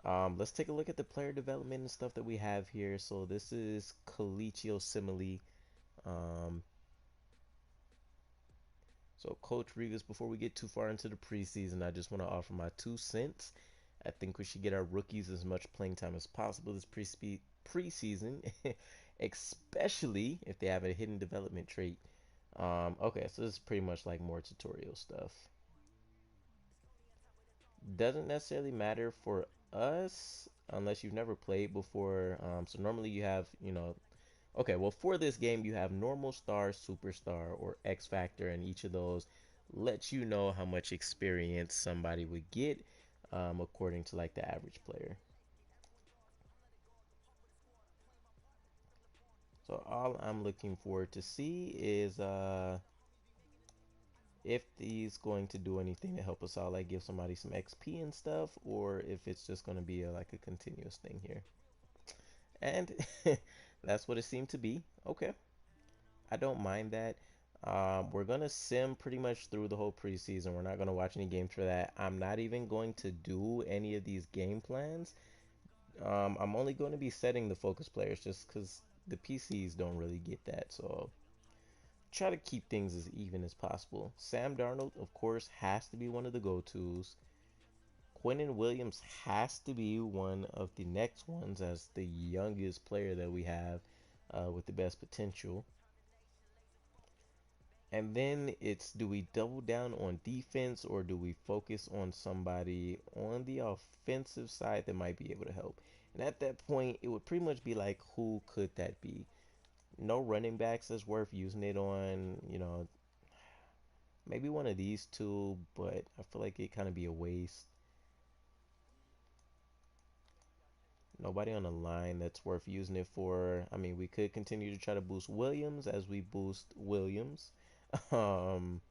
Let's take a look at the player development and stuff that we have here. So this is Colicchio Simile. Um, so Coach Revis, before we get too far into the preseason, I just want to offer my 2 cents. I think we should get our rookies as much playing time as possible this preseason, especially if they have a hidden development trait. Okay, so this is pretty much like more tutorial stuff. Doesn't necessarily matter for us unless you've never played before. So normally you have, okay, well, for this game, you have normal star, superstar, or X Factor, and each of those lets you know how much experience somebody would get according to like the average player. So all I'm looking forward to see is if he's going to do anything to help us out, like give somebody some XP and stuff, or if it's just going to be like a continuous thing here. And that's what it seemed to be. Okay, I don't mind that. We're gonna sim pretty much through the whole preseason. We're not gonna watch any games for that. I'm not even going to do any of these game plans. I'm only going to be setting the focus players just because the PCs don't really get that. So try to keep things as even as possible. Sam Darnold, of course, has to be one of the go-tos. Quentin Williams has to be one of the next ones as the youngest player that we have with the best potential. And then it's, do we double down on defense or do we focus on somebody on the offensive side that might be able to help? And at that point, it would pretty much be like, who could that be? No running backs that's worth using it on, maybe one of these two, but I feel like it kind of be a waste. Nobody on the line that's worth using it for. I mean, we could continue to try to boost Williams as we boost Williams. Um,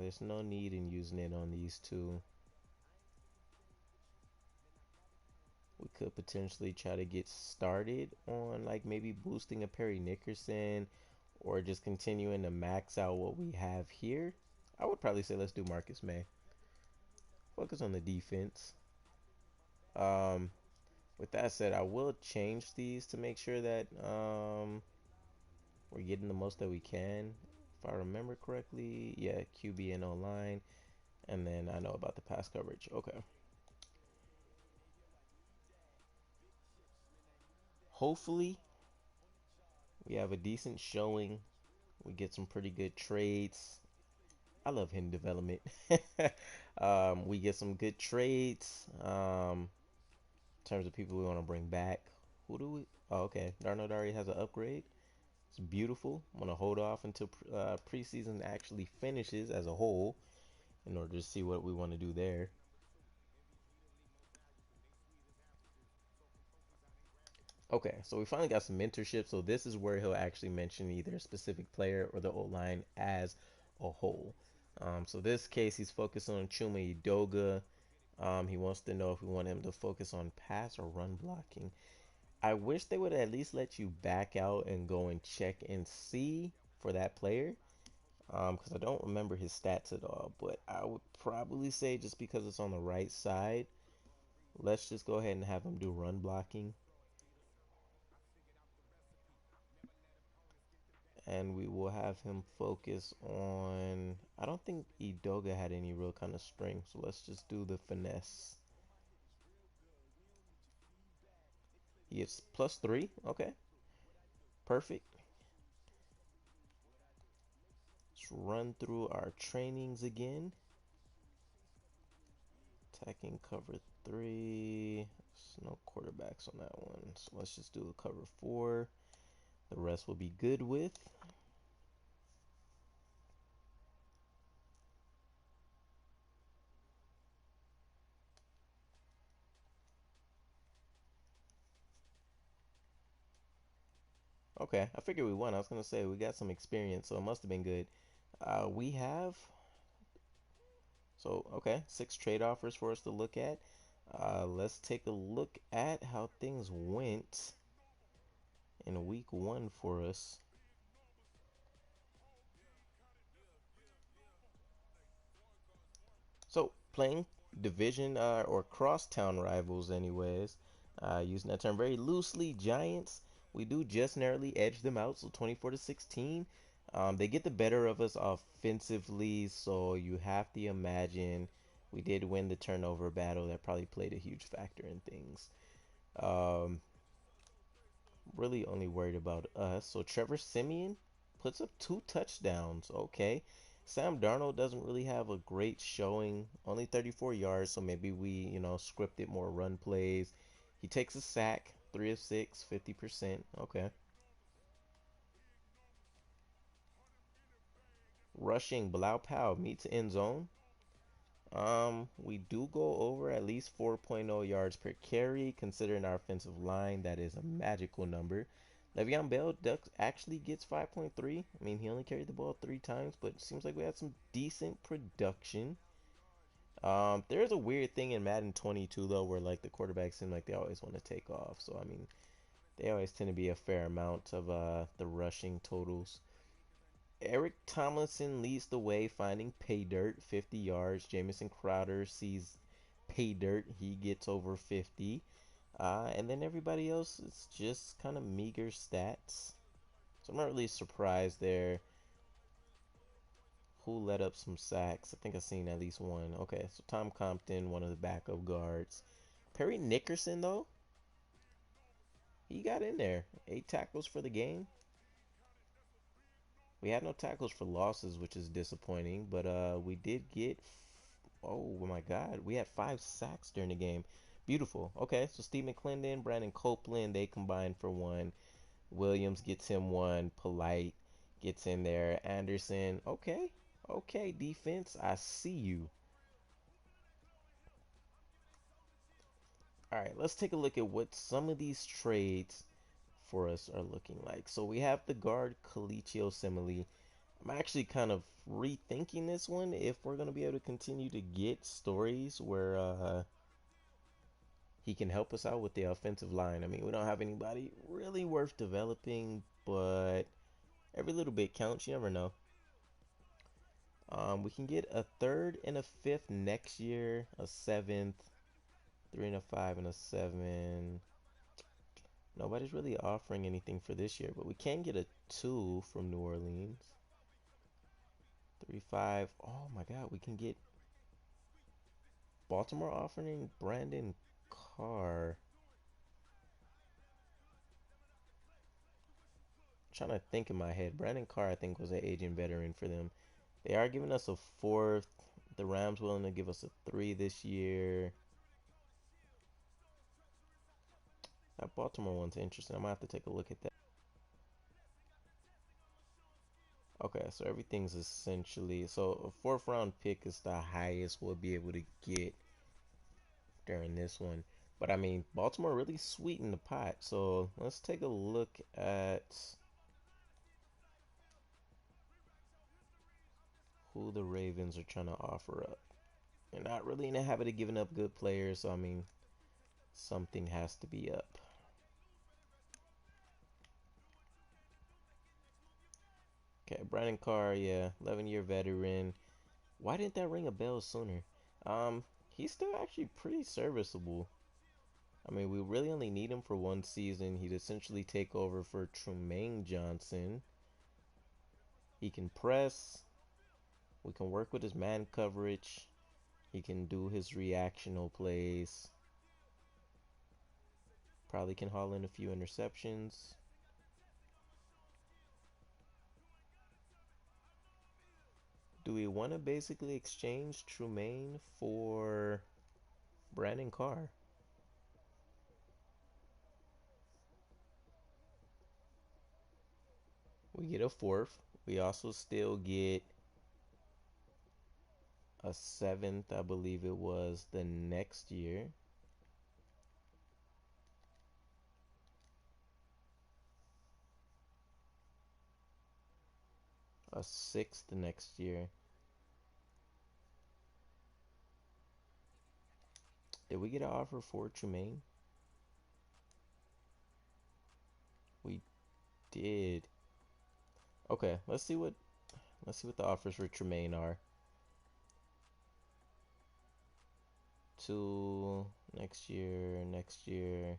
there's no need in using it on these two. We could potentially try to get started on like maybe boosting a Perry Nickerson or just continuing to max out what we have here. I would probably say let's do Marcus May. Focus on the defense. Um, with that said, I will change these to make sure that we're getting the most that we can. If I remember correctly, yeah, QB and O line, and then I know about the pass coverage. Okay. Hopefully, we have a decent showing. We get some pretty good trades. I love hidden development. We get some good trades. In terms of people we want to bring back. Who do we? Oh, okay. Darnold already has an upgrade. It's beautiful. I'm gonna hold off until preseason actually finishes as a whole in order to see what we want to do there. Okay, so we finally got some mentorship. So this is where he'll actually mention either a specific player or the O line as a whole. So this case, he's focused on Chuma Edoga. He wants to know if we want him to focus on pass or run blocking. I wish they would at least let you back out and go and check and see for that player. Because I don't remember his stats at all. But I would probably say just because it's on the right side, let's just go ahead and have him do run blocking. And we will have him focus on. I don't think Edoga had any real kind of strength, so let's just do the finesse. He is +3. Okay, perfect. Let's run through our trainings again. Attacking cover 3. There's no quarterbacks on that one, so let's just do a cover 4. The rest will be good with. Okay, I figured we won. I was gonna say we got some experience, so it must have been good. We have okay, 6 trade offers for us to look at. Let's take a look at how things went in week 1 for us. So playing division or crosstown rivals, anyways. Using that term very loosely, Giants. We do just narrowly edge them out, so 24-16. They get the better of us offensively, so you have to imagine we did win the turnover battle. That probably played a huge factor in things. Um, really only worried about us. So Trevor Simeon puts up 2 touchdowns. Okay. Sam Darnold doesn't really have a great showing, only 34 yards, so maybe we, scripted more run plays. He takes a sack, 3 of 6, 50%. Okay. Rushing, Blau Pow meets end zone. We do go over at least 4.0 yards per carry, considering our offensive line. That is a magical number. Le'Veon Bell actually gets 5.3. I mean, he only carried the ball 3 times, but it seems like we had some decent production. There's a weird thing in Madden 22 though, where like the quarterbacks seem like they always want to take off. So I mean, they always tend to be a fair amount of the rushing totals. Eric Tomlinson leads the way, finding pay dirt, 50 yards. Jamison Crowder sees pay dirt, he gets over 50. And then everybody else is just kind of meager stats. So I'm not really surprised there. Who let up some sacks? I think I've seen at least one. Okay, so Tom Compton, one of the backup guards. Perry Nickerson, though, he got in there. 8 tackles for the game. We had no tackles for losses, which is disappointing, but we did get. Oh my God, we had 5 sacks during the game. Beautiful. Okay, so Steve McClendon, Brandon Copeland, they combined for 1. Williams gets him 1. Polite gets in there. Anderson, okay, okay, defense, I see you. All right, let's take a look at what some of these trades for us are looking like. So we have the guard Kalichio Simile. I'm actually kind of rethinking this one if we're going to be able to continue to get stories where he can help us out with the offensive line. I mean, we don't have anybody really worth developing, but every little bit counts. You never know. We can get a 3rd and a 5th next year, a 7th, 3 and a 5 and a 7. Nobody's really offering anything for this year, but we can get a 2 from New Orleans. 3, 5. Oh my God, we can get Baltimore offering Brandon Carr. I'm trying to think in my head. Brandon Carr, I think, was an aging veteran for them. They are giving us a 4th. The Rams willing to give us a 3 this year. That Baltimore one's interesting. I'm gonna have to take a look at that. Okay, so everything's essentially so a 4th round pick is the highest we'll be able to get during this one. But I mean, Baltimore really sweetened the pot. So let's take a look at who the Ravens are trying to offer up. They're not really in the habit of giving up good players, so I mean, something has to be up. Okay, Brandon Carr, yeah, 11-year veteran. Why didn't that ring a bell sooner? Um, he's still actually pretty serviceable. I mean, we really only need him for one season. He'd essentially take over for Trumaine Johnson. He can press. We can work with his man coverage. He can do his reactional plays. Probably can haul in a few interceptions. Do we want to basically exchange Trumaine for Brandon Carr? We get a fourth. We also still get a seventh, I believe it was, the next year. A sixth next year. Did we get an offer for Trumaine? We did. Okay, let's see what the offers for Trumaine are. Two next year.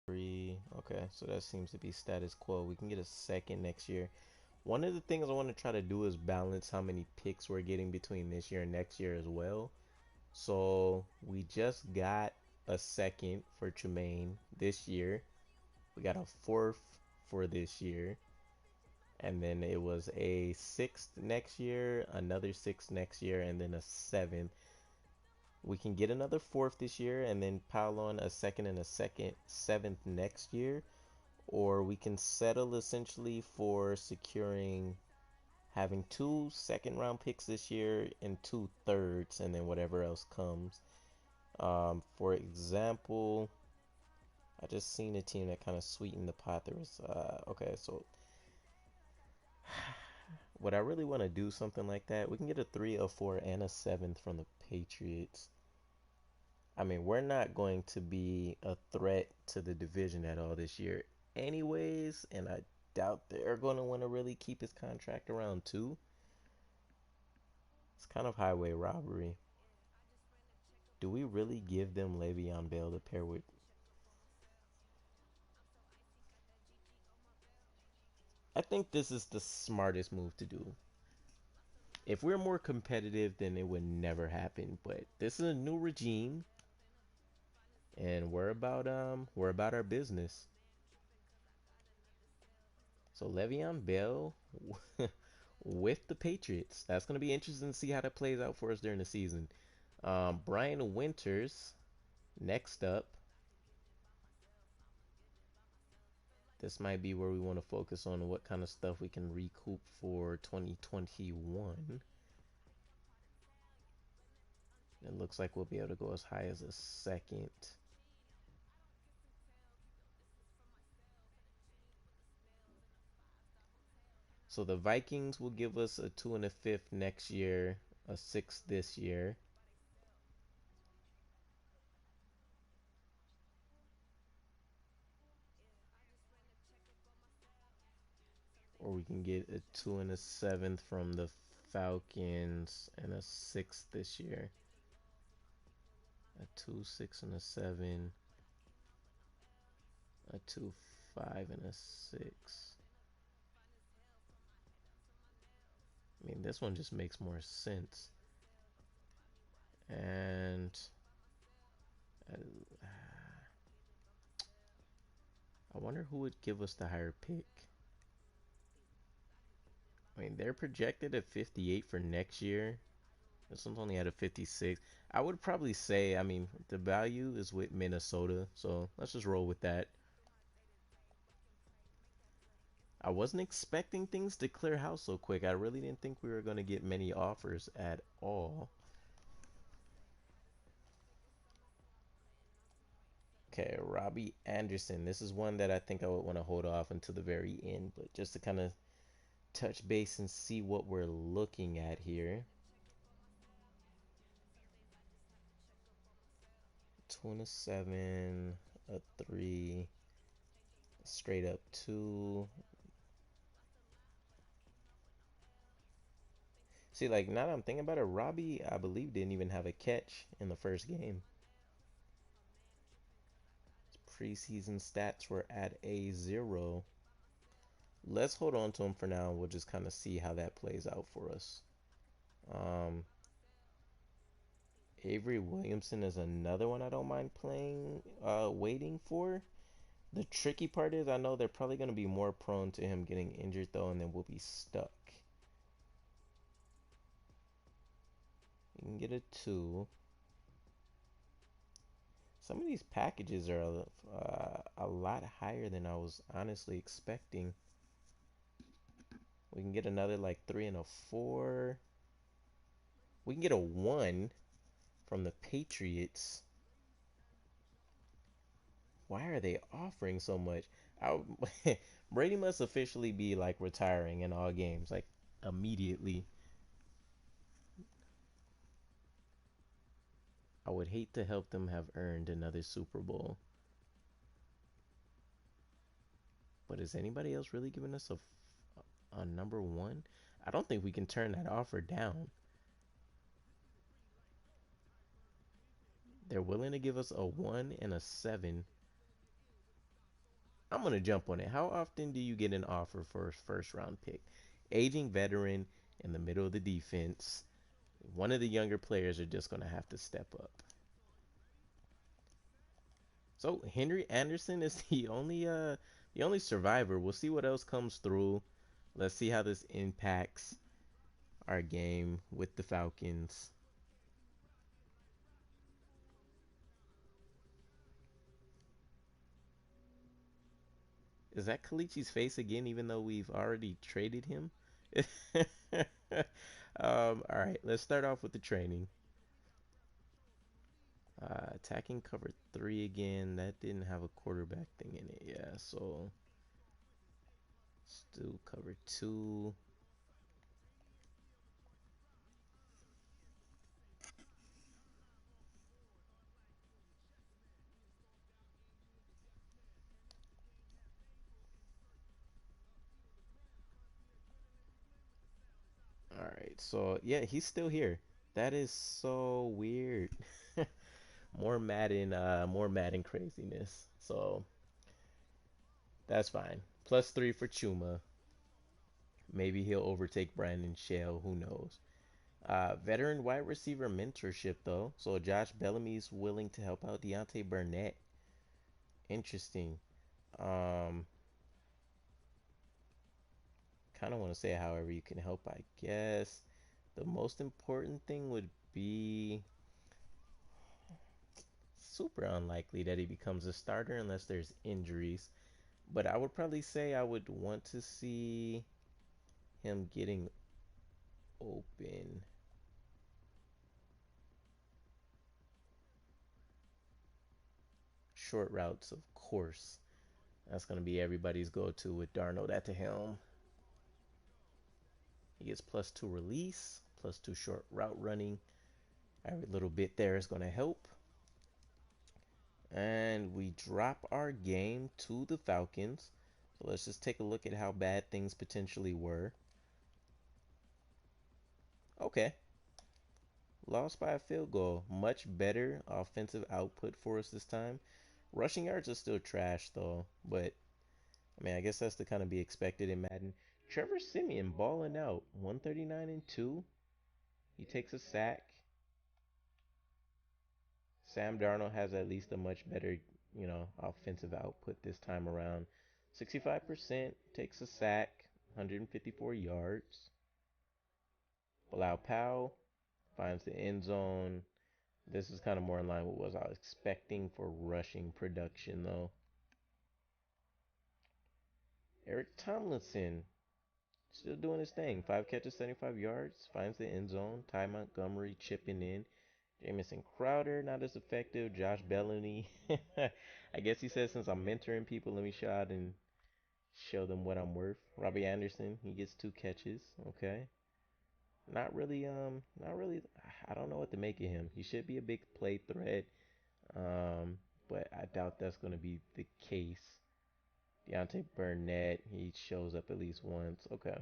Three. Okay, so that seems to be status quo. We can get a second next year. One of the things I want to try to do is balance how many picks we're getting between this year and next year as well. So we just got a second for Tremaine this year. We got a fourth for this year. And then it was a sixth next year, another sixth next year, and then a seventh. We can get another fourth this year and then pile on a second and a second, seventh next year. Or we can settle essentially for securing having two second round picks this year and two thirds, and then whatever else comes. For example, I just seen a team that kind of sweetened the pot. There was okay, so would I really want to do something like that? We can get a three, a four, and a seventh from the Patriots. I mean, we're not going to be a threat to the division at all this year, anyways, and I doubt they're going to want to really keep his contract around too. It's kind of highway robbery. Do we really give them Le'Veon Bell to pair with? I think this is the smartest move to do. If we're more competitive, then it would never happen. But this is a new regime, and we're about our business. So Le'Veon Bell with the Patriots. That's gonna be interesting to see how that plays out for us during the season. Brian Winters next up. This might be where we want to focus on what kind of stuff we can recoup for 2021. It looks like we'll be able to go as high as a second. So the Vikings will give us a two and a fifth next year, a sixth this year. Or we can get a two and a seventh from the Falcons and a sixth this year. A two, six, and a seven. A two, five, and a six. I mean, this one just makes more sense. And uh, I wonder who would give us the higher pick. I mean, they're projected at 58 for next year. This one's only at a 56. I would probably say, I mean, the value is with Minnesota, so let's just roll with that. I wasn't expecting things to clear house so quick. I really didn't think we were going to get many offers at all. Okay, Robbie Anderson. This is one that I think I would want to hold off until the very end, but just to kind of touch base and see what we're looking at here. 27, a 3, straight up 2. See, like, now that I'm thinking about it, Robbie, I believe, didn't even have a catch in the first game. His preseason stats were at a 0. Let's hold on to him for now. We'll just kind of see how that plays out for us. Um, Avery Williamson is another one I don't mind playing, waiting for. The tricky part is I know they're probably going to be more prone to him getting injured, though, and then we'll be stuck. You can get a 2. Some of these packages are a lot higher than I was honestly expecting. We can get another like 3 and a 4. We can get a 1 from the Patriots. Why are they offering so much? I, Brady must officially be like retiring in all games, like immediately. I would hate to help them have earned another Super Bowl. But is anybody else really giving us a number 1? I don't think we can turn that offer down. They're willing to give us a 1 and a 7. I'm going to jump on it. How often do you get an offer for a first round pick? Aging veteran in the middle of the defense. One of the younger players are just going to have to step up. So Henry Anderson is the only survivor. We'll see what else comes through. Let's see how this impacts our game with the Falcons. Is that Kalichi's face again, even though we've already traded him? All right, let's start off with the training. Attacking cover 3 again. That didn't have a quarterback thing in it. Yeah, so let's do cover 2. All right, so yeah, he's still here. That is so weird. More Madden craziness. So that's fine. +3 for Chuma. Maybe he'll overtake Brandon Shell. Who knows? Veteran wide receiver mentorship though. So Josh Bellamy's willing to help out Deontay Burnett. Interesting. Um, Kind of want to say however you can help. I guess the most important thing would be super unlikely that he becomes a starter unless there's injuries. But I would probably say I would want to see him getting open. Short routes, of course. That's going to be everybody's go-to with Darnold at the helm. He gets +2 release, +2 short route running. Every little bit there is going to help. And we drop our game to the Falcons. So let's just take a look at how bad things potentially were. Okay. Lost by a field goal. Much better offensive output for us this time. Rushing yards are still trash though, but I mean, I guess that's to kind of be expected in Madden. Trevor Siemian balling out, 139 and 2. He takes a sack. Sam Darnold has at least a much better, offensive output this time around. 65% takes a sack, 154 yards. Bilal Powell finds the end zone. This is kind of more in line with what I was expecting for rushing production, though. Eric Tomlinson still doing his thing. 5 catches, 75 yards. Finds the end zone. Ty Montgomery chipping in. Jamison Crowder, not as effective. Josh Bellamy. I guess he says since I'm mentoring people, let me show out and show them what I'm worth. Robbie Anderson, he gets 2 catches. Okay. Not really. I don't know what to make of him. He should be a big play threat, but I doubt that's going to be the case. Deontay Burnett, he shows up at least once. Okay.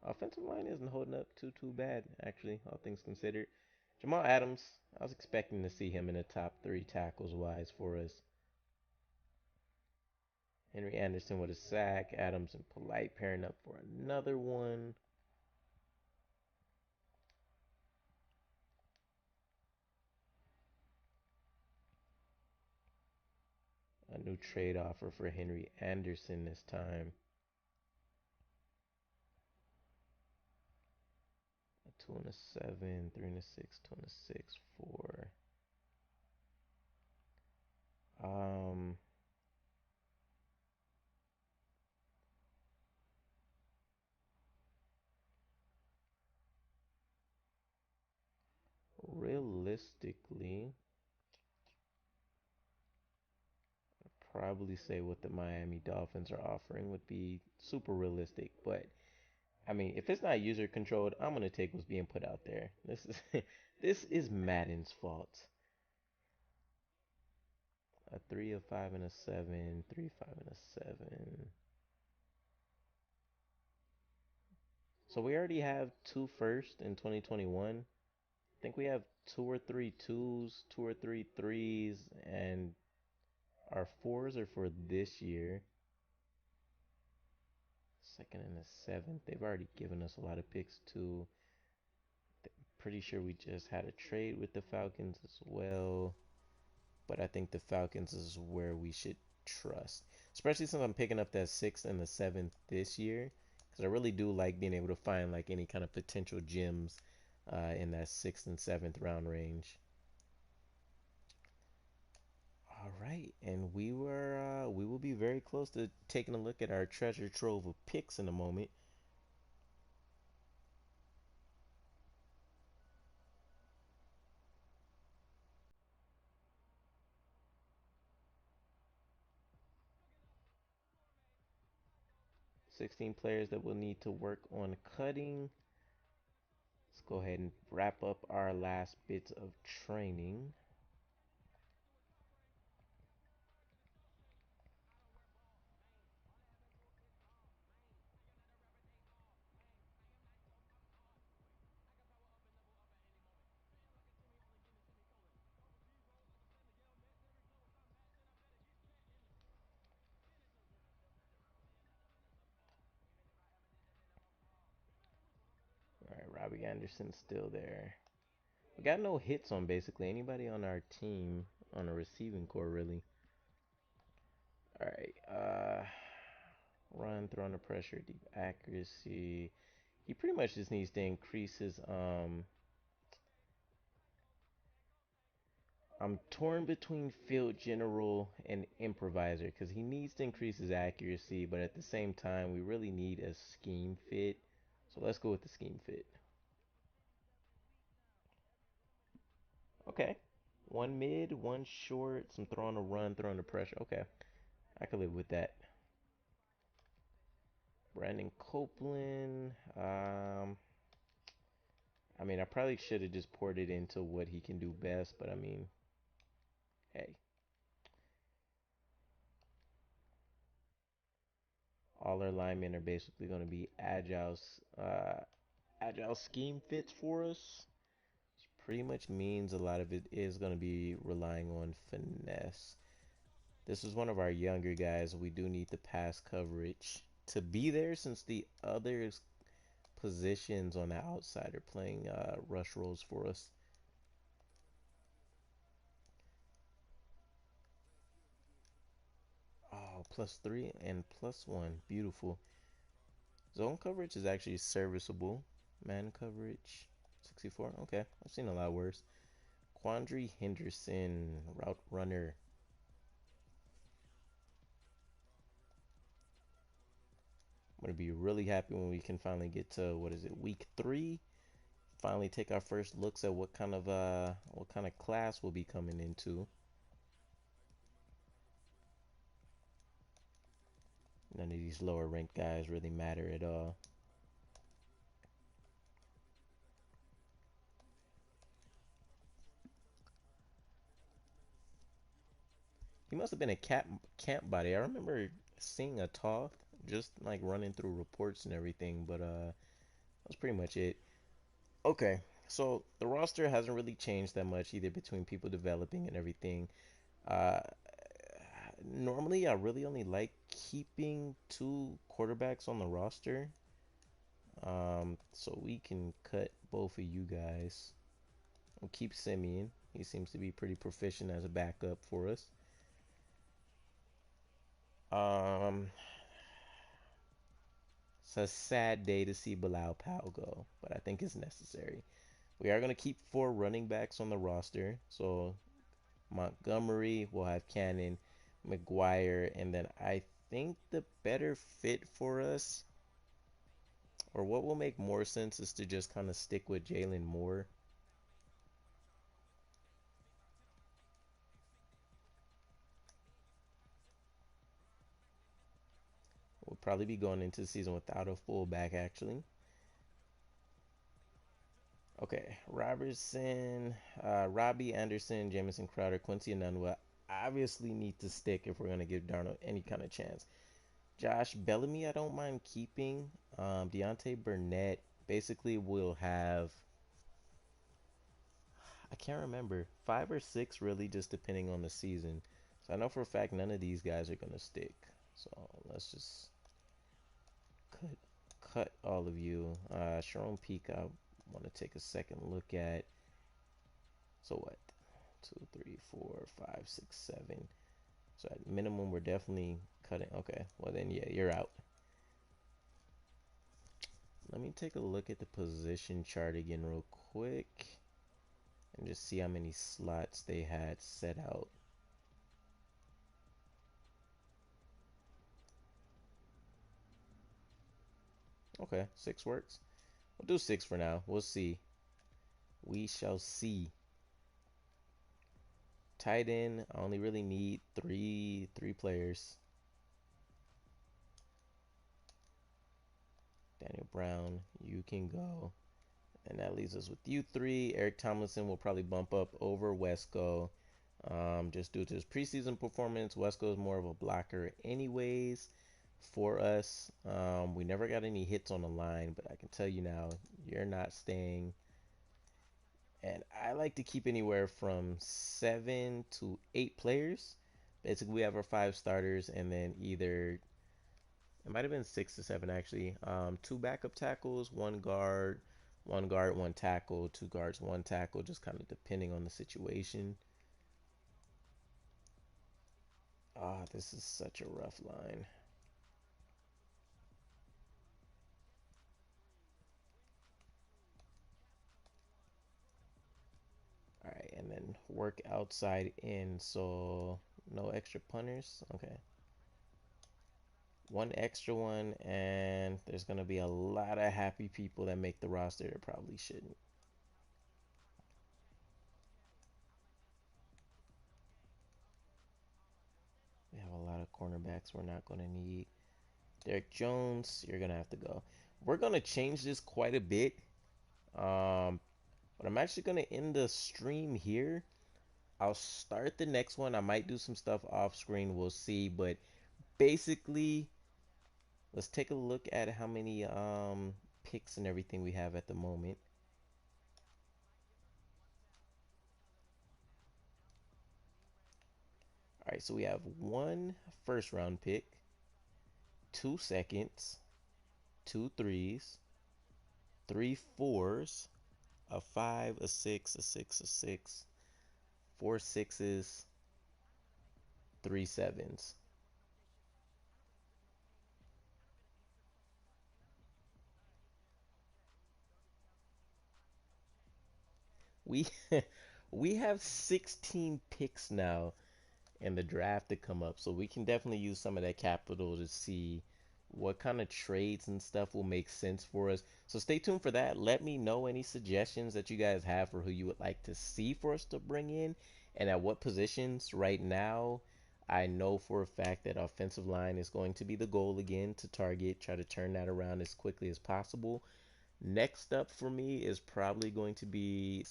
Offensive line isn't holding up too bad, actually, all things considered. Jamal Adams, I was expecting to see him in the top 3 tackles wise for us. Henry Anderson with a sack. Adams and Polite pairing up for another one. A new trade offer for Henry Anderson this time. A 2 and a 7, 3 and a 6, 2 and a 6, 4. Um, realistically, I'd probably say what the Miami Dolphins are offering would be super realistic. But I mean, if it's not user controlled, I'm gonna take what's being put out there. This is this is Madden's fault. A 3, a 5, and a 7, 3, 5, and a 7. So we already have 2 first in 2021. I think we have 2 or 3 2s, 2 or 3 3s, and our 4s are for this year. Second and a seventh. They've already given us a lot of picks too. Pretty sure we just had a trade with the Falcons as well. But I think the Falcons is where we should trust, especially since I'm picking up that 6th and the 7th this year. Because I really do like being able to find like any kind of potential gems in that 6th and 7th round range. All right, and we will be very close to taking a look at our treasure trove of picks in a moment. 16 players that will need to work on cutting. Let's go ahead and wrap up our last bits of training. All right, Robbie Anderson's still there. We got no hits on basically anybody on our team on a receiving core, really. All right, run, throw under pressure, deep accuracy. He pretty much just needs to increase his I'm torn between field general and improviser because he needs to increase his accuracy, but at the same time, we really need a scheme fit. So let's go with the scheme fit. Okay. One mid, one short, some throwing a run, throwing the pressure. Okay. I can live with that. Brandon Copeland. I mean, I probably should have just poured it into what he can do best, but I mean, hey, all our linemen are basically going to be agile scheme fits for us. Which pretty much means a lot of it is going to be relying on finesse. This is one of our younger guys. We do need the pass coverage to be there since the other positions on the outside are playing rush roles for us. Oh, +3 and +1. Beautiful. Zone coverage is actually serviceable. Man coverage, 64. Okay, I've seen a lot worse. Quandry Henderson, route runner. I'm gonna be really happy when we can finally get to what is it, week 3? Finally take our first looks at what kind of class we'll be coming into. None of these lower ranked guys really matter at all. He must have been a camp body. I remember seeing a Toth just like running through reports and everything, but that's pretty much it. Okay, so the roster hasn't really changed that much either between people developing and everything. Uh, Normally, I really only like keeping 2 quarterbacks on the roster. So we can cut both of you guys. We'll keep Simeon. He seems to be pretty proficient as a backup for us. Um, it's a sad day to see Bilal Powell go, but I think it's necessary. We are going to keep 4 running backs on the roster. So Montgomery, we'll have Cannon, McGuire, and then I think the better fit for us, or what will make more sense, is to just kind of stick with Jalen Moore. We'll probably be going into the season without a fullback, actually. Okay, Robertson, Robbie Anderson, Jamison Crowder, Quincy Enunwa obviously need to stick if we're going to give Darnold any kind of chance. Josh Bellamy, I don't mind keeping. Deontay Burnett, basically we'll have, I can't remember, 5 or 6 really, just depending on the season. So I know for a fact none of these guys are going to stick. So let's just cut cut all of you. Sharon Peak, I want to take a second look at. So what? 2, 3, 4, 5, 6, 7. So at minimum, we're definitely cutting. Okay, well then, yeah, you're out. Let me take a look at the position chart again real quick and just see how many slots they had set out. Okay, 6 works. We'll do 6 for now. We'll see. We shall see. Tight end, I only really need three players. Daniel Brown, you can go. And that leaves us with you 3. Eric Tomlinson will probably bump up over Wesco. Just due to his preseason performance, Wesco is more of a blocker anyways for us. We never got any hits on the line, but I can tell you now, you're not staying. And I like to keep anywhere from 7 to 8 players. Basically, we have our 5 starters, and then either it might have been 6 to 7 actually. 2 backup tackles, 1 guard, 1 tackle, 2 guards, 1 tackle, just kind of depending on the situation. Ah, this is such a rough line. All right, and then work outside in, so no extra punters. Okay. One extra one, and there's gonna be a lot of happy people that make the roster that probably shouldn't. We have a lot of cornerbacks we're not gonna need. Derek Jones, you're gonna have to go. We're gonna change this quite a bit. Um, but I'm actually gonna end the stream here. I'll start the next one. I might do some stuff off screen. We'll see. But basically, let's take a look at how many picks and everything we have at the moment. All right, so we have one first round pick, two seconds, two threes, three fours, a five, a six, a six, a six, four sixes, three sevens. We we have 16 picks now in the draft to come up, so we can definitely use some of that capital to see what kind of trades and stuff will make sense for us. So stay tuned for that. Let me know any suggestions that you guys have for who you would like to see for us to bring in and at what positions. Right now, I know for a fact that offensive line is going to be the goal again to target, try to turn that around as quickly as possible. Next up for me is probably going to be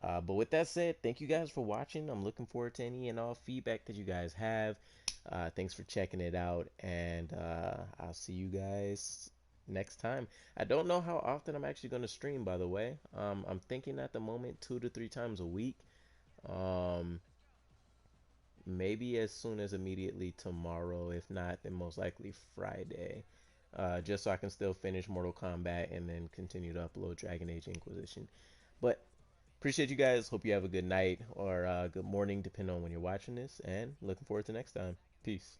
but with that said, thank you guys for watching. I'm looking forward to any and all feedback that you guys have. Thanks for checking it out, and I'll see you guys next time. I don't know how often I'm actually going to stream, by the way. I'm thinking at the moment 2 to 3 times a week. Um, Maybe as soon as immediately tomorrow. If not, then most likely Friday. Just so I can still finish Mortal Kombat and then continue to upload Dragon Age Inquisition. But appreciate you guys. Hope you have a good night or good morning, depending on when you're watching this. And looking forward to next time. Peace.